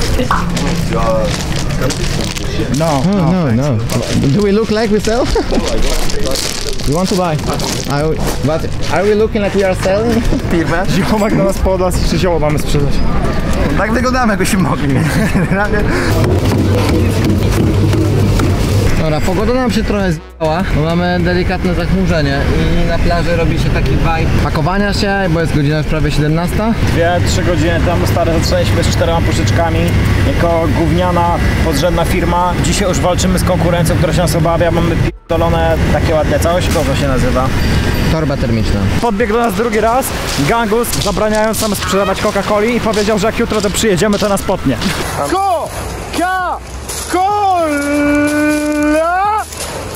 No. Do we look like we sell? We want to buy. But are we looking like we are selling? Firmę. Ziomek na nas podlazł i 3 zioło mamy sprzedać. Tak wyglądamy, jakbyśmy mogli. Dobra, pogoda nam się trochę zjęła, bo mamy delikatne zachmurzenie i na plaży robi się taki vibe pakowania się, bo jest godzina już prawie 17. 2-3 godziny temu, stary, zaczęliśmy z 4 puszyczkami jako gówniana, podrzędna firma. Dzisiaj już walczymy z konkurencją, która się nas obawia. Mamy p***dolone takie ładne coś. Co to się nazywa? Torba termiczna. Podbiegł do nas drugi raz Gangus, zabraniając nam sprzedawać Coca-Coli i powiedział, że jak jutro to przyjedziemy, to nas potnie. Coca-Cola!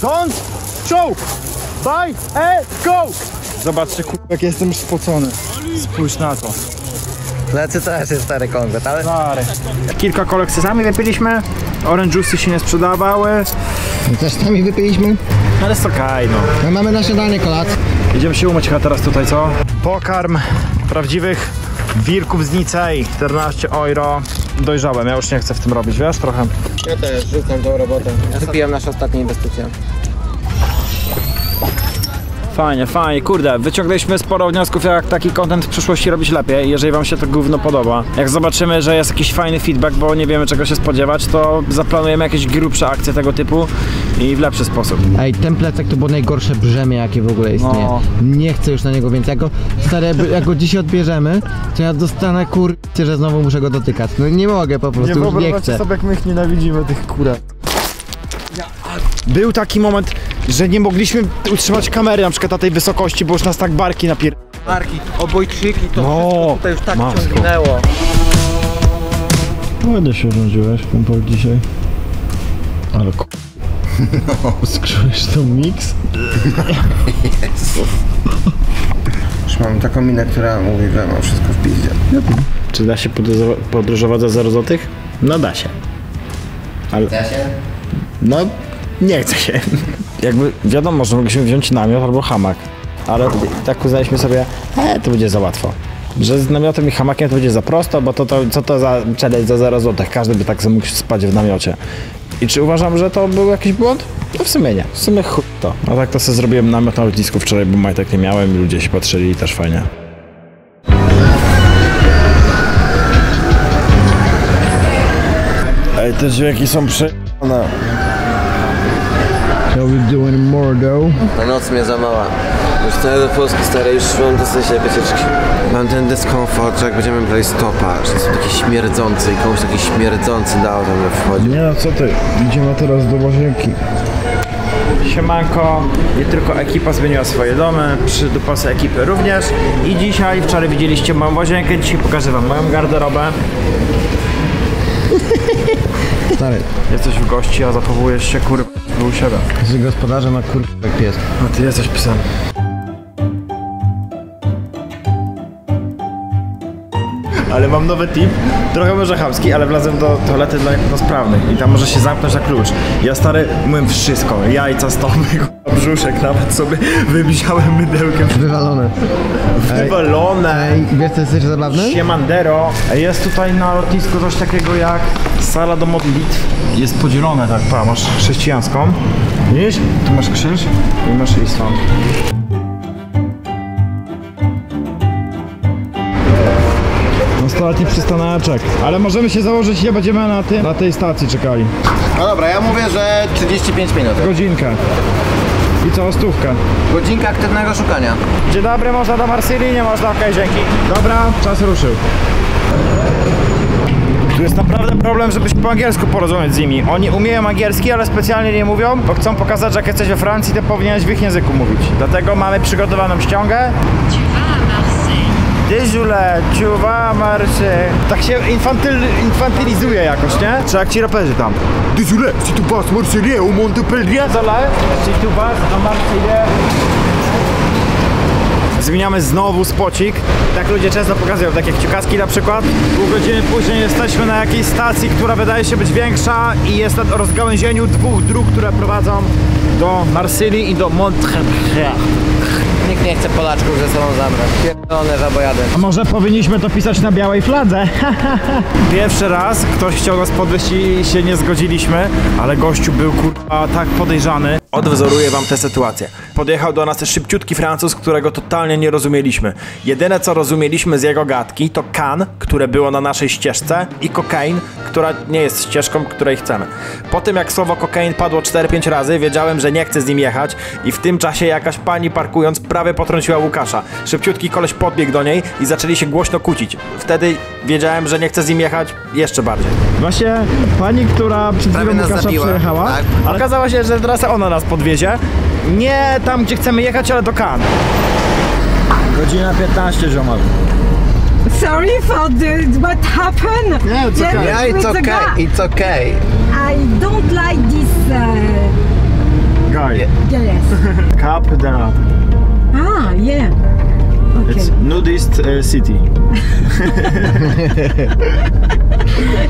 Don't choke! Buy a Coke! Zobaczcie, jak jestem już spocony. Spójrz na to. Plecy też jest stary konkret, ale... Stary. Kilka kolek sami wypiliśmy, orange juice'y się nie sprzedawały. My też sami wypiliśmy. Ale jest okej, no. My mamy na śniadanie kolację. Idziemy się umyć chyba teraz tutaj, co? Pokarm prawdziwych wilków z Nicei, 14 euro. Dojrzałem, ja już nie chcę w tym robić, wiesz, trochę. Ja też rzucam tą robotę. Wypiłem nasze ostatnie inwestycje. Fajnie, fajnie, kurde, wyciągnęliśmy sporo wniosków, jak taki content w przyszłości robić lepiej, jeżeli wam się to gówno podoba. Jak zobaczymy, że jest jakiś fajny feedback, bo nie wiemy czego się spodziewać, to zaplanujemy jakieś grubsze akcje tego typu i w lepszy sposób. Ej, ten plecak to było najgorsze brzemię, jakie w ogóle istnieje. No. Nie chcę już na niego więcej. Jak go dzisiaj odbierzemy, to ja dostanę kurczę, że znowu muszę go dotykać. No nie mogę po prostu, już nie chcę. sobie, jak my ich nienawidzimy, tych kurek. Był taki moment, że nie mogliśmy utrzymać kamery na przykład na tej wysokości, bo już nas tak barki napier... Barki, obojczyki, to No, wszystko tutaj już tak matko. ciągnęło. Ładnie się urządziłeś, kumpel, dzisiaj. Ale skrzujesz tą mix? Już mam taką minę, która mówi, że mam wszystko w pizdzie. Czy da się podróżować za 0 złotych? No da się. Ale... Chce się? No, nie chce się. Jakby wiadomo, że mogliśmy wziąć namiot albo hamak, ale tak uznaliśmy sobie, to będzie za łatwo. Że z namiotem i hamakiem to będzie za prosto, bo co to za challenge za 0 zł, każdy by tak mógł spać w namiocie. I czy uważam, że to był jakiś błąd? No w sumie nie, w sumie chuj to. A tak to sobie zrobiłem namiot na lotnisku wczoraj, bo majtek nie miałem i ludzie się patrzyli i też fajnie. Ej, te dźwięki są prze***ne. Shall we do any more though? Ta noc mnie za mała. Już wcale do Polski stary, już mam dosyć tej wycieczki. Mam ten dyskomfort, że jak będziemy brali stopa, że są takie śmierdzące i komuś taki śmierdzący do auta wchodzi. Nie no, co ty? Idziemy teraz do łazienki. Siemanko, nie tylko ekipa zmieniła swoje domy, przydupasy ekipy również. I dzisiaj, wczoraj widzieliście moją łazienkę, dzisiaj pokażę wam moją garderobę. Stary. Jesteś w gości, a zachowujesz się u siebie. Jesteś gospodarzem, a jak pies. A ty jesteś psem. Ale mam nowy tip, trochę może chamski, ale wlazłem do toalety dla niepełnosprawnych i tam może się zamknąć na klucz. Ja stary, myłem wszystko, jajca, stopy, brzuszek nawet sobie wymziałem mydełkiem. Wywalone. Wywalone. Ej, wiesz co jest też zabawne? Siemandero. Jest tutaj na lotnisku coś takiego jak sala do modlitw. Jest podzielone tak, masz chrześcijańską. Widzisz? Tu masz krzyż i masz islam. Ostatni przystaneczek, ale możemy się założyć, nie będziemy na tej stacji czekali. No dobra, ja mówię, że 35 minut. Godzinkę. I co, stówkę? Godzinka aktywnego szukania. Dzień dobry, można do Marsylii? Nie można, okej, dzięki. Dobra, czas ruszył. Tu jest naprawdę problem, żebyś po angielsku porozumieć z nimi. Oni umieją angielski, ale specjalnie nie mówią, bo chcą pokazać, że jak jesteś we Francji, to powinieneś w ich języku mówić. Dlatego mamy przygotowaną ściągę. Désolé, tu vas marcher. Tak się infantylizuje jakoś, nie? Czy jak ci raperzy tam? Désolé, si tu passes Marseillais, au monde t'appelle rien. Désolé, si tu vas à Marseillais. Zmieniamy znowu spocik. Tak ludzie często pokazują, takie kciukaski na przykład. Pół godziny później jesteśmy na jakiejś stacji, która wydaje się być większa i jest na rozgałęzieniu dwóch dróg, które prowadzą do Marsylii i do Montreal. Nikt nie chce Polaczków ze sobą zabrać. Pierdolone żabojady. A może powinniśmy to pisać na białej fladze? Pierwszy raz ktoś chciał nas podwieźć i się nie zgodziliśmy, ale gościu był kurwa tak podejrzany. Odwzoruję wam tę sytuację. Podjechał do nas szybciutki Francuz, którego totalnie nie rozumieliśmy. Jedyne co rozumieliśmy z jego gadki to can, które było na naszej ścieżce i kokain, która nie jest ścieżką, której chcemy. Po tym jak słowo kokain padło 4-5 razy, wiedziałem, że nie chcę z nim jechać i w tym czasie jakaś pani parkując prawie potrąciła Łukasza. Szybciutki koleś podbiegł do niej i zaczęli się głośno kłócić. Wtedy wiedziałem, że nie chcę z nim jechać jeszcze bardziej. Właśnie pani, która przed chwilą Łukasza przejechała, tak, ale okazało się, że teraz ona nas podwiezie. Nie tam, gdzie chcemy jechać, ale do Cannes. Godzina 15, ziomal. Sorry for what happened. Yeah, it's okay. Yeah, it's okay. It's okay. I don't like this guy. Yes. Cap d'Anat. Ah, yeah. Okay. It's nudist city.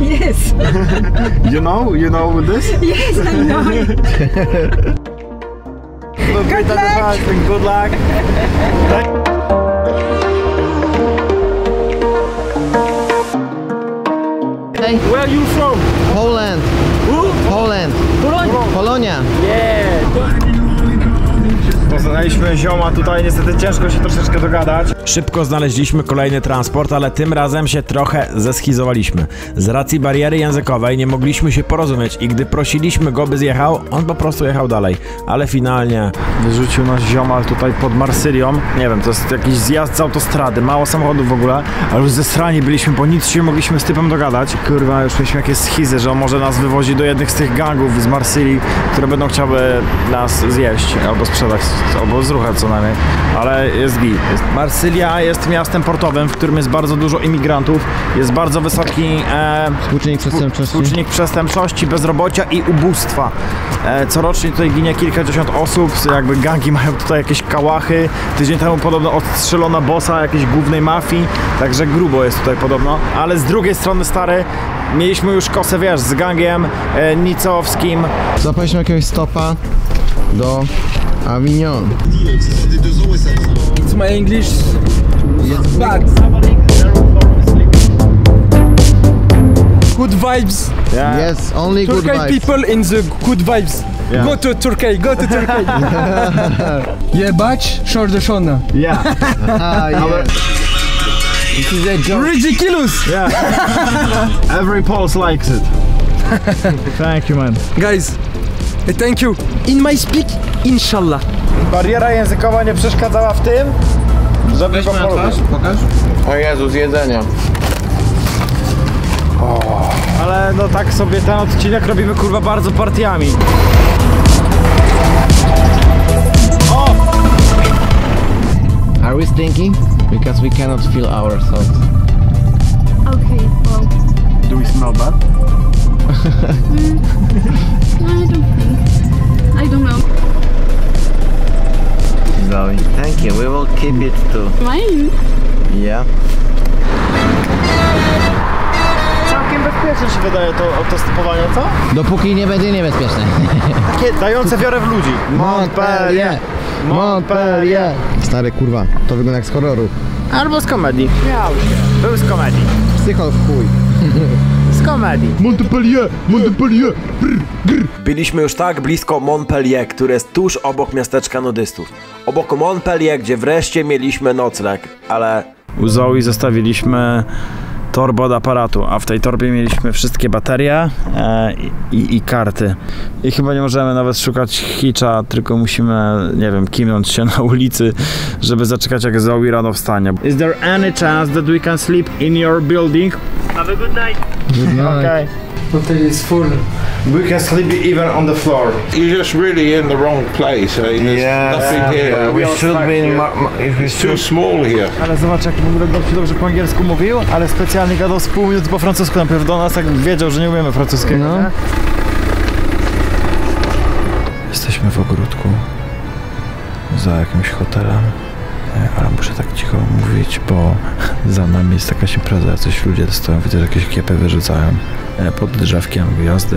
Yes. You know this? Yes, I know. Good luck. Good luck. Where are you from? Poland. Who? Poland. Polonia. Yeah. Poznaliśmy zioma tutaj, niestety ciężko się troszeczkę dogadać. Szybko znaleźliśmy kolejny transport, ale tym razem się trochę zeschizowaliśmy. Z racji bariery językowej nie mogliśmy się porozumieć i gdy prosiliśmy go, by zjechał, on po prostu jechał dalej. Ale finalnie wyrzucił nas ziomal tutaj pod Marsylią. Nie wiem, to jest jakiś zjazd z autostrady, mało samochodów w ogóle, ale już zesrani byliśmy, bo nic się mogliśmy z typem dogadać. Kurwa, już mieliśmy jakieś schizy, że on może nas wywozi do jednych z tych gangów z Marsylii, które będą chciały nas zjeść albo sprzedać obozrucha co najmniej, ale jest git. Marsylia jest miastem portowym, w którym jest bardzo dużo imigrantów, jest bardzo wysoki współczynnik przestępczości, bezrobocia i ubóstwa. Corocznie tutaj ginie kilkadziesiąt osób, jakby gangi mają tutaj jakieś kałachy, tydzień temu podobno odstrzelono bossa jakiejś głównej mafii, także grubo jest tutaj podobno, ale z drugiej strony stary, mieliśmy już kosę, wiesz, z gangiem nicowskim. Zapaliśmy jakiegoś stopa do Avignon. It's my English. Yes, bad. Good vibes. Yeah. Yes, only good vibes. Turkey people in the good vibes. Yeah. Go to Turkey, go to Turkey. Yeah, bać, shordeszona. Yeah. Yeah. This is a joke. Ridiculous. Yeah. Every Pole likes it. Thank you, man. Guys, thank you. In my speak, inshallah. Bariera językowa nie przeszkadzała w tym, żeby go polubić. Pokaż. O Jezus, jedzenia. Ale no tak sobie ten odcinek robimy kurwa bardzo partiami. O! Are we stinking? Because we cannot feel ourselves. Okay, well. Do we smell bad? I don't know. Zoe, thank you. We will keep it too. Mine? Yeah. Całkiem bezpieczne się wydaje to autostopowanie, co? Dopóki nie będzie niebezpieczne. Takie dające wiarę w ludzi. Montpellier. Montpellier. Stary kurwa, to wygląda jak z horroru. Albo z komedii. Miał się. Był z komedii. Psychol w chuj. Z komedii. Montpellier, Montpellier. Byliśmy już tak blisko Montpellier, które jest tuż obok miasteczka nudystów. Obok Montpellier, gdzie wreszcie mieliśmy nocleg, ale... U Zoe zostawiliśmy torbę od aparatu, a w tej torbie mieliśmy wszystkie baterie i karty. I chyba nie możemy nawet szukać hitcha, tylko musimy, nie wiem, kimnąć się na ulicy, żeby zaczekać jak Zoe rano wstanie. Is there any chance that we can sleep in your building? Have a good night. Good night. Okay. Hotel is full. We can sleep even on the floor. You're just really in the wrong place. There's nothing here. We should be in It's too small here. Ale zobacz, jak w ogóle gościu dobrze po angielsku mówił, ale specjalnie gadał z pół minuty po francusku najpierw do nas, jak wiedział, że nie umiemy francuskiego, no. Nie? Jesteśmy w ogródku za jakimś hotelem, ale muszę tak cicho mówić, bo za nami jest jakaś impreza, coś ludzie stoją, widzę, że jakieś kiepy wyrzucają pod drzewkiem gwiazdy.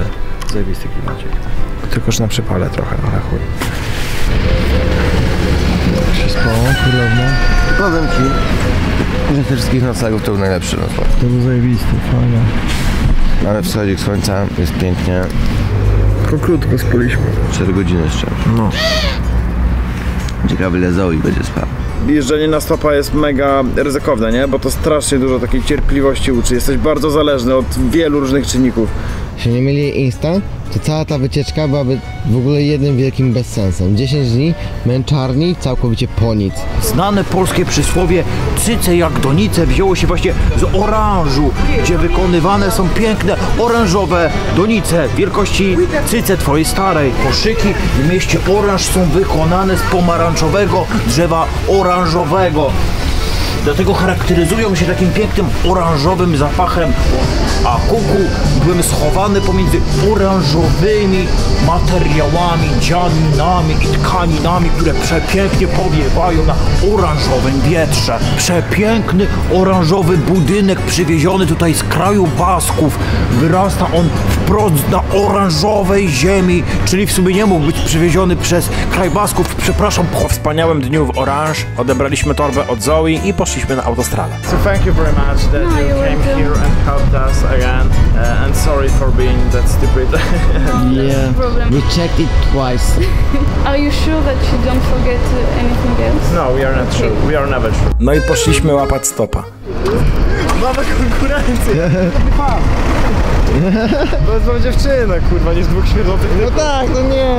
Zajebisty klimacik. Tylko, że na przypale trochę, ale chuj. Jak się spało, królowna? Powiem ci, że tych wszystkich noclegów to był najlepszy nocleg. To był zajebisty, fajnie. Ale wschodzik słońca jest pięknie. Tylko krótko spaliśmy. 4 godziny jeszcze. No. Ciekawe, ile Zoe będzie spał. Jeżdżenie na stopa jest mega ryzykowne, nie? Bo to strasznie dużo takiej cierpliwości uczy. Jesteś bardzo zależny od wielu różnych czynników. Jeśli nie mieli Insta, to cała ta wycieczka byłaby w ogóle jednym wielkim bezsensem. 10 dni męczarni całkowicie po nic. Znane polskie przysłowie cyce jak donice wzięło się właśnie z oranżu, gdzie wykonywane są piękne orężowe donice wielkości cyce twojej starej. Koszyki w mieście Oranż są wykonane z pomarańczowego drzewa oranżowego. Dlatego charakteryzują się takim pięknym oranżowym zapachem, a kuku byłem schowany pomiędzy oranżowymi materiałami, dzianinami i tkaninami, które przepięknie powiewają na oranżowym wietrze. Przepiękny oranżowy budynek przywieziony tutaj z kraju Basków. Wyrasta on wprost na oranżowej ziemi, czyli w sumie nie mógł być przywieziony przez kraj Basków. Przepraszam, po wspaniałym dniu w Orange odebraliśmy torbę od Zoe i poszliśmy na autostradę. So thank you very much that you came here and helped us again, and sorry for being that stupid. Yeah, we checked it twice. Are you sure that you don't forget anything else? No, we are not sure. We are never sure. No i poszliśmy łapać stopa. Mamy konkurencję. To jest mam dziewczynę, kurwa, nie z dwóch śmierdzących. No tak, no nie.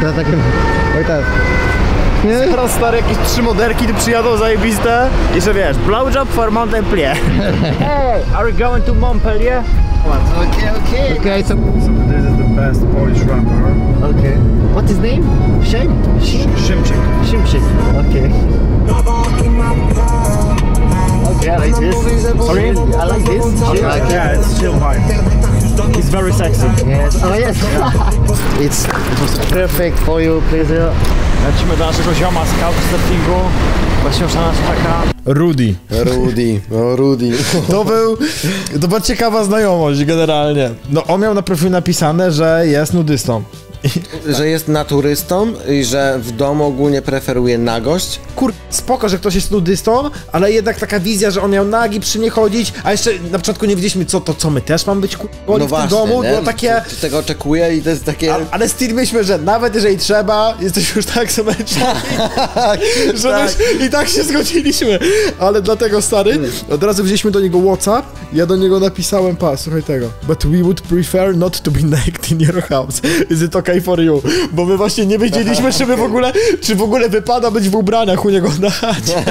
To tak. Oj tak. nie? Teraz stare jakieś 3 modelki tu przyjadą zajebiste i że wiesz, blowjob for Montpellier. Hey, are you going to Montpellier? Okay, so This is the best Polish rapper. Okay. What is name? Szymczyk. Shimshik. Okay. Okay, I like this. Sorry, I like this. Okay. Yeah, it's chill vibe. It's very sexy. Yes. Oh yes. It was perfect for you, pleasure. Lecimy do naszego zioma z couchsurfingu. Właśnie już na nas czeka. Rudy. Rudy. To była ciekawa znajomość generalnie. No on miał na profilu napisane, że jest nudystą. Że jest naturystą i że w domu ogólnie preferuje nagość. Spoko, że ktoś jest nudystą, ale jednak taka wizja, że on miał nagi przy mnie chodzić, a jeszcze na początku nie wiedzieliśmy co my też mamy być no w tym domu, nie? było takie... Czy tego oczekuję i to jest takie... Ale stwierdziliśmy, że nawet jeżeli trzeba, jesteśmy już tak zmęczeni, że i tak się zgodziliśmy. Ale dlatego, stary, od razu wzięliśmy do niego WhatsApp, ja do niego napisałem, słuchaj tego, but we would prefer not to be naked in your house. Is it okay for you? Bo my właśnie nie wiedzieliśmy, czy w ogóle wypada być w ubraniach u niego na chacie.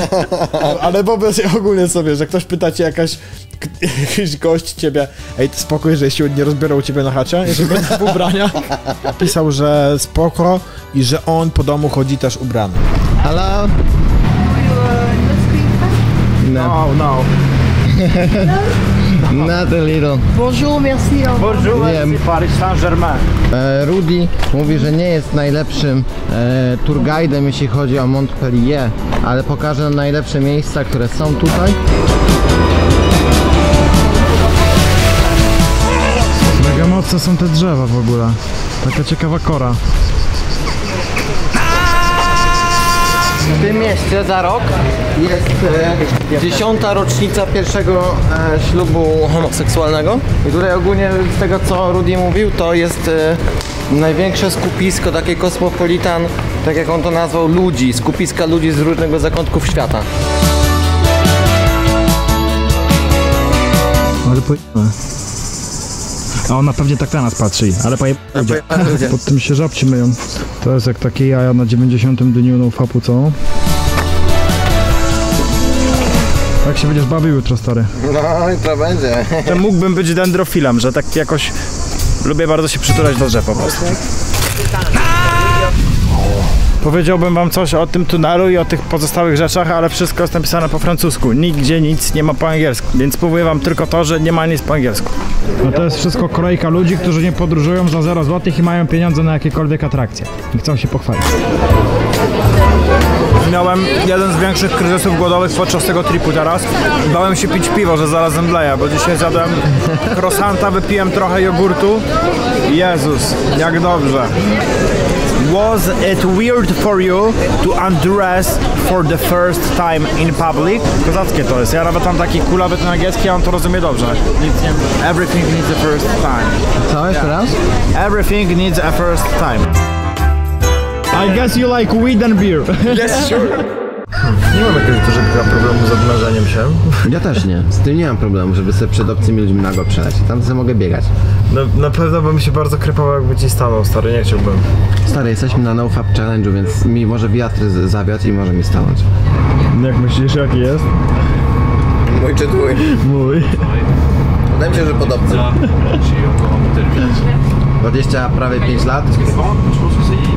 Ale wyobraź ogólnie sobie, że ktoś pyta cię jakiś gość ciebie, ej, spokój, że się nie rozbiorą u ciebie na chacie, jeżeli będę w ubraniach. Pisał, że spoko i że on po domu chodzi też ubrany. Hello? No. Not a little. Bonjour, merci. Bonjour, Paris Saint-Germain. Rudy mówi, że nie jest najlepszym tour guide'em, jeśli chodzi o Montpellier, ale pokaże nam najlepsze miejsca, które są tutaj. Mega mocne są te drzewa w ogóle. Taka ciekawa kora. W tym mieście za rok jest 10. rocznica pierwszego ślubu homoseksualnego. I tutaj ogólnie z tego, co Rudy mówił, to jest największe skupisko, takie kosmopolitan, tak jak on to nazwał, ludzi, skupiska ludzi z różnego zakątków świata. Ale a ona pewnie tak na nas patrzy, ale pod tym się żabci myją. To jest jak takie jaja na 90. dniu no fapu, co? Jak się będziesz bawił jutro, stary? No i to będzie. To mógłbym być dendrofilem, że tak jakoś lubię bardzo się przytulać do drzew po prostu. Powiedziałbym wam coś o tym tunelu i o tych pozostałych rzeczach, ale wszystko jest napisane po francusku. Nigdzie nic nie ma po angielsku, więc powiem wam tylko to, że nie ma nic po angielsku. No to jest wszystko kolejka ludzi, którzy nie podróżują za 0 zł i mają pieniądze na jakiekolwiek atrakcje. I chcą się pochwalić. Miałem jeden z większych kryzysów głodowych podczas tego tripu teraz. Bałem się pić piwo, że zaraz zemdleję, bo dzisiaj zjadłem croissanta, wypiłem trochę jogurtu. Jezus, jak dobrze. Was it weird for you to undress for the first time in public? Kozackie to jest. Ja nawet mam taki kulawy ten angielski, a on to rozumie dobrze. Everything needs a first time. Co? Jeszcze raz? Everything needs a first time. I guess you like weed and beer. Yes, sure. Nie mam jakiegoś dużego problemu z obnażeniem się. Ja też nie. Z tym nie mam problemu, żeby sobie przed obcymi ludźmi nago przeleć. Tam sobie mogę biegać. No, na pewno bym się bardzo krypał, jakby ci stanął, stary, nie chciałbym. Stary, jesteśmy na NoFap Challenge'u, więc mi może wiatr zawiać i może mi stanąć. Jak myślisz, jaki jest? Mój czy twój? Mój. Wydaje mi się, że podobny. 20 prawie 5 lat.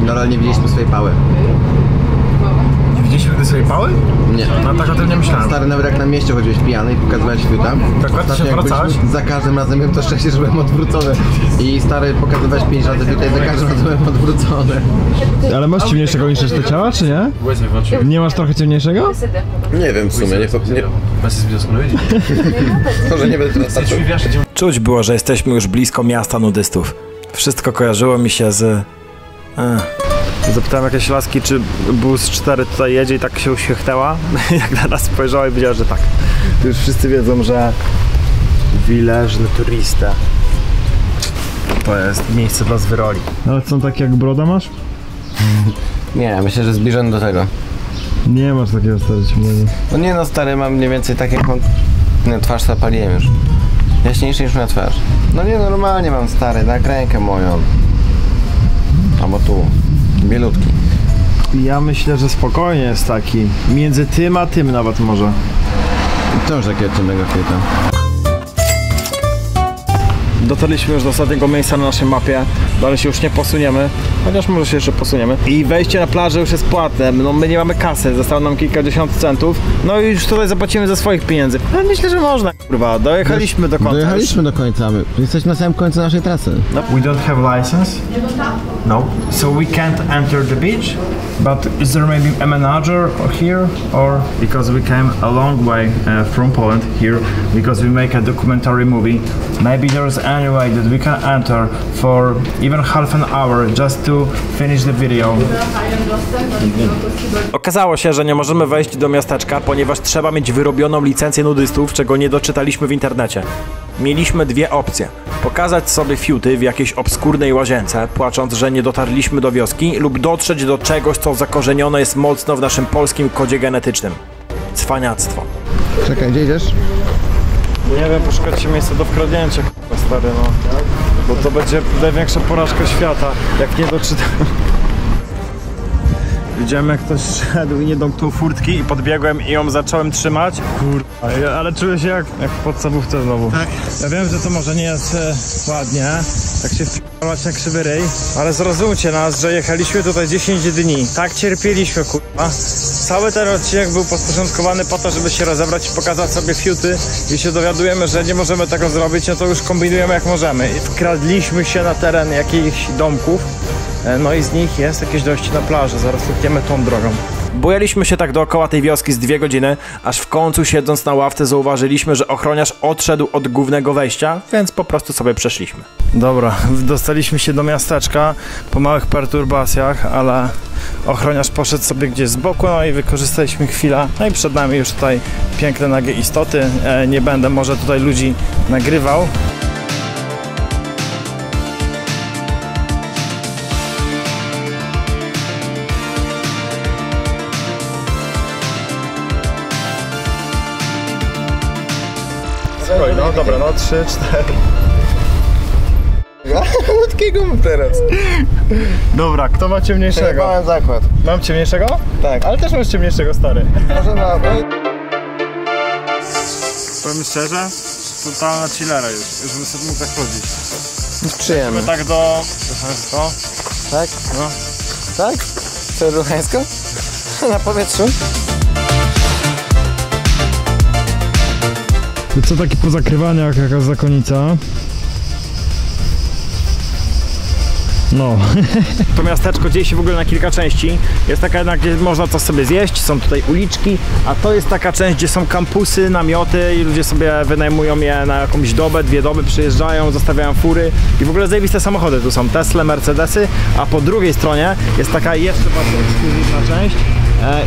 Nadal nie widzieliśmy swojej pały. Nie widzieliśmy nigdy swojej pały? Nie. No tak o tym nie myślałem. Stary, nawet jak na mieście chodziłeś pijany i pokazywałeś fiuta. Tak, się odwracałeś? Za każdym razem miałem to szczęście, że byłem odwrócony. I stary, pokazywałeś 5 razy fiuta i za każdym razem byłem odwrócony. Ale masz ciemniejszego niż te ciała, czy nie? Nie masz trochę ciemniejszego? Nie wiem w sumie, nie. Może nie będę teraz Czuć było, że jesteśmy już blisko miasta nudystów. Wszystko kojarzyło mi się z... Zapytałem jakieś laski, czy bus 4 tutaj jedzie i tak się uśmiechnęła. Jak na nas spojrzała i powiedziała, że tak. To już wszyscy wiedzą, że Village Turista to jest miejsce dla zwyroli. Ale są takie jak broda masz? Nie, myślę, że zbliżony do tego. Nie masz takiego, stary, ciemnego. No nie no, stary, mam mniej więcej tak jak mam... Na twarz zapaliłem już. Jaśniejszy niż na twarz. No nie, normalnie mam, stary, tak rękę moją. Albo tu. Bielutki. Ja myślę, że spokojnie jest taki. Między tym a tym nawet może. To już takiego ciemnego kwieta. Dotarliśmy już do ostatniego miejsca na naszej mapie, dalej się już nie posuniemy, chociaż może się jeszcze posuniemy. I wejście na plażę już jest płatne, no my nie mamy kasy, zostało nam kilkadziesiąt centów, no i już tutaj zapłacimy ze swoich pieniędzy. Ale myślę, że można, kurwa, dojechaliśmy do końca. Dojechaliśmy do końca, jesteśmy na samym końcu naszej trasy. No. We don't have license. No. So we can't enter the beach, but is there maybe a manager here, or because we came a long way from Poland here, because we make a documentary movie, maybe there's any way that we can enter for even half an hour just to finish the video. Okazało się, że nie możemy wejść do miasteczka, ponieważ trzeba mieć wyrobioną licencję nudystów, czego nie doczytaliśmy w internecie. Mieliśmy dwie opcje. Pokazać sobie fiuty w jakiejś obskurnej łazience, płacząc, że nie dotarliśmy do wioski, lub dotrzeć do czegoś, co zakorzenione jest mocno w naszym polskim kodzie genetycznym. Cwaniactwo. Czekaj, gdzie idziesz? Nie wiem, poszukać się miejsca do wkradnięcia, stary, no. Bo to będzie największa porażka świata, jak nie doczytam. Widziałem, jak ktoś szedł i nie domknął furtki i podbiegłem i ją zacząłem trzymać. Kurwa, ale czuję się jak w podstawówce znowu. Tak. Ja wiem, że to może nie jest ładnie, tak się wpierać jak krzywy ryj, ale zrozumcie nas, że jechaliśmy tutaj 10 dni. Tak cierpieliśmy, kurwa. Cały ten odcinek był podporządkowany po to, żeby się rozebrać i pokazać sobie fiuty. I się dowiadujemy, że nie możemy tego zrobić, no to już kombinujemy jak możemy. I wkradliśmy się na teren jakichś domków. No i z nich jest jakieś dojście na plażę, zaraz pójdziemy tą drogą. Bujaliśmy się tak dookoła tej wioski z 2 godziny, aż w końcu siedząc na ławce zauważyliśmy, że ochroniarz odszedł od głównego wejścia, więc po prostu sobie przeszliśmy. Dobra, dostaliśmy się do miasteczka po małych perturbacjach, ale ochroniarz poszedł sobie gdzieś z boku, no i wykorzystaliśmy chwilę. No i przed nami już tutaj piękne nagie istoty. Nie będę może tutaj ludzi nagrywał. No dobra, no 3, 4. Łódkiego mam teraz. Dobra, kto ma ciemniejszego? Ja mam zakład. Mam ciemniejszego? Tak. Ale też masz ciemniejszego, stary. Może nawet. Powiem szczerze, totalna chillera już bym sobie mógł tak chodzić. Przyjemnie. Tak do Luchańsko. Tak? No. Tak? Co, Luchańsko? Na powietrzu? To co taki po zakrywaniach, jaka zakonnica? No. To miasteczko dzieje się w ogóle na kilka części. Jest taka jedna, gdzie można coś sobie zjeść, są tutaj uliczki, a to jest taka część, gdzie są kampusy, namioty i ludzie sobie wynajmują je na jakąś dobę, 2 doby, przyjeżdżają, zostawiają fury i w ogóle zajebiste samochody. Tu są Tesla, Mercedesy, a po drugiej stronie jest taka jeszcze bardziej ekskluzywna część.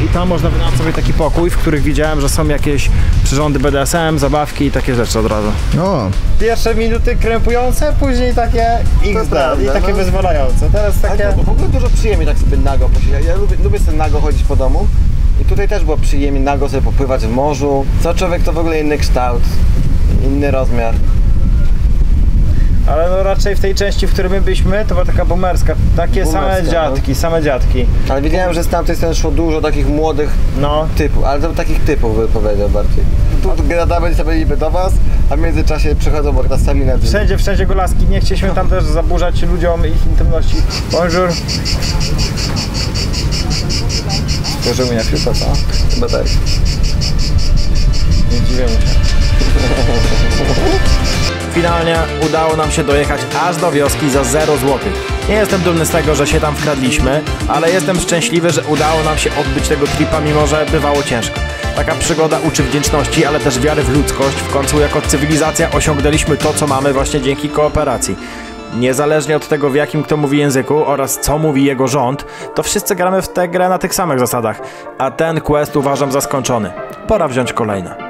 I tam można wynająć sobie taki pokój, w których widziałem, że są jakieś przyrządy BDSM, zabawki i takie rzeczy od razu. O. Pierwsze minuty krępujące, później takie XD i takie wyzwalające. Teraz takie... Tak, bo w ogóle dużo przyjemnie tak sobie nago posiedzieć. Ja lubię sobie nago chodzić po domu. I tutaj też było przyjemnie nago sobie popływać w morzu. Co człowiek to w ogóle inny kształt, inny rozmiar. Ale no raczej w tej części, w której my byliśmy, to była taka boomerska. Takie same dziadki. Ale widziałem, że z tamtej strony szło dużo takich młodych typów, ale to takich typów bym powiedział bardziej. Tu grada będzie sobie niby do was, a w międzyczasie przychodzą bo nas sami na drzwi. Wszędzie golaski, nie chcieliśmy tam też zaburzać ludziom ich intymności. Bonjour. Włożymy na fiuta, co? Chyba tak. Nie dziwię się. Finalnie udało nam się dojechać aż do wioski za 0 zł. Nie jestem dumny z tego, że się tam wkradliśmy, ale jestem szczęśliwy, że udało nam się odbyć tego tripa, mimo że bywało ciężko. Taka przygoda uczy wdzięczności, ale też wiary w ludzkość. W końcu jako cywilizacja osiągnęliśmy to, co mamy właśnie dzięki kooperacji. Niezależnie od tego, w jakim kto mówi języku oraz co mówi jego rząd, to wszyscy gramy w tę grę na tych samych zasadach. A ten quest uważam za skończony. Pora wziąć kolejne.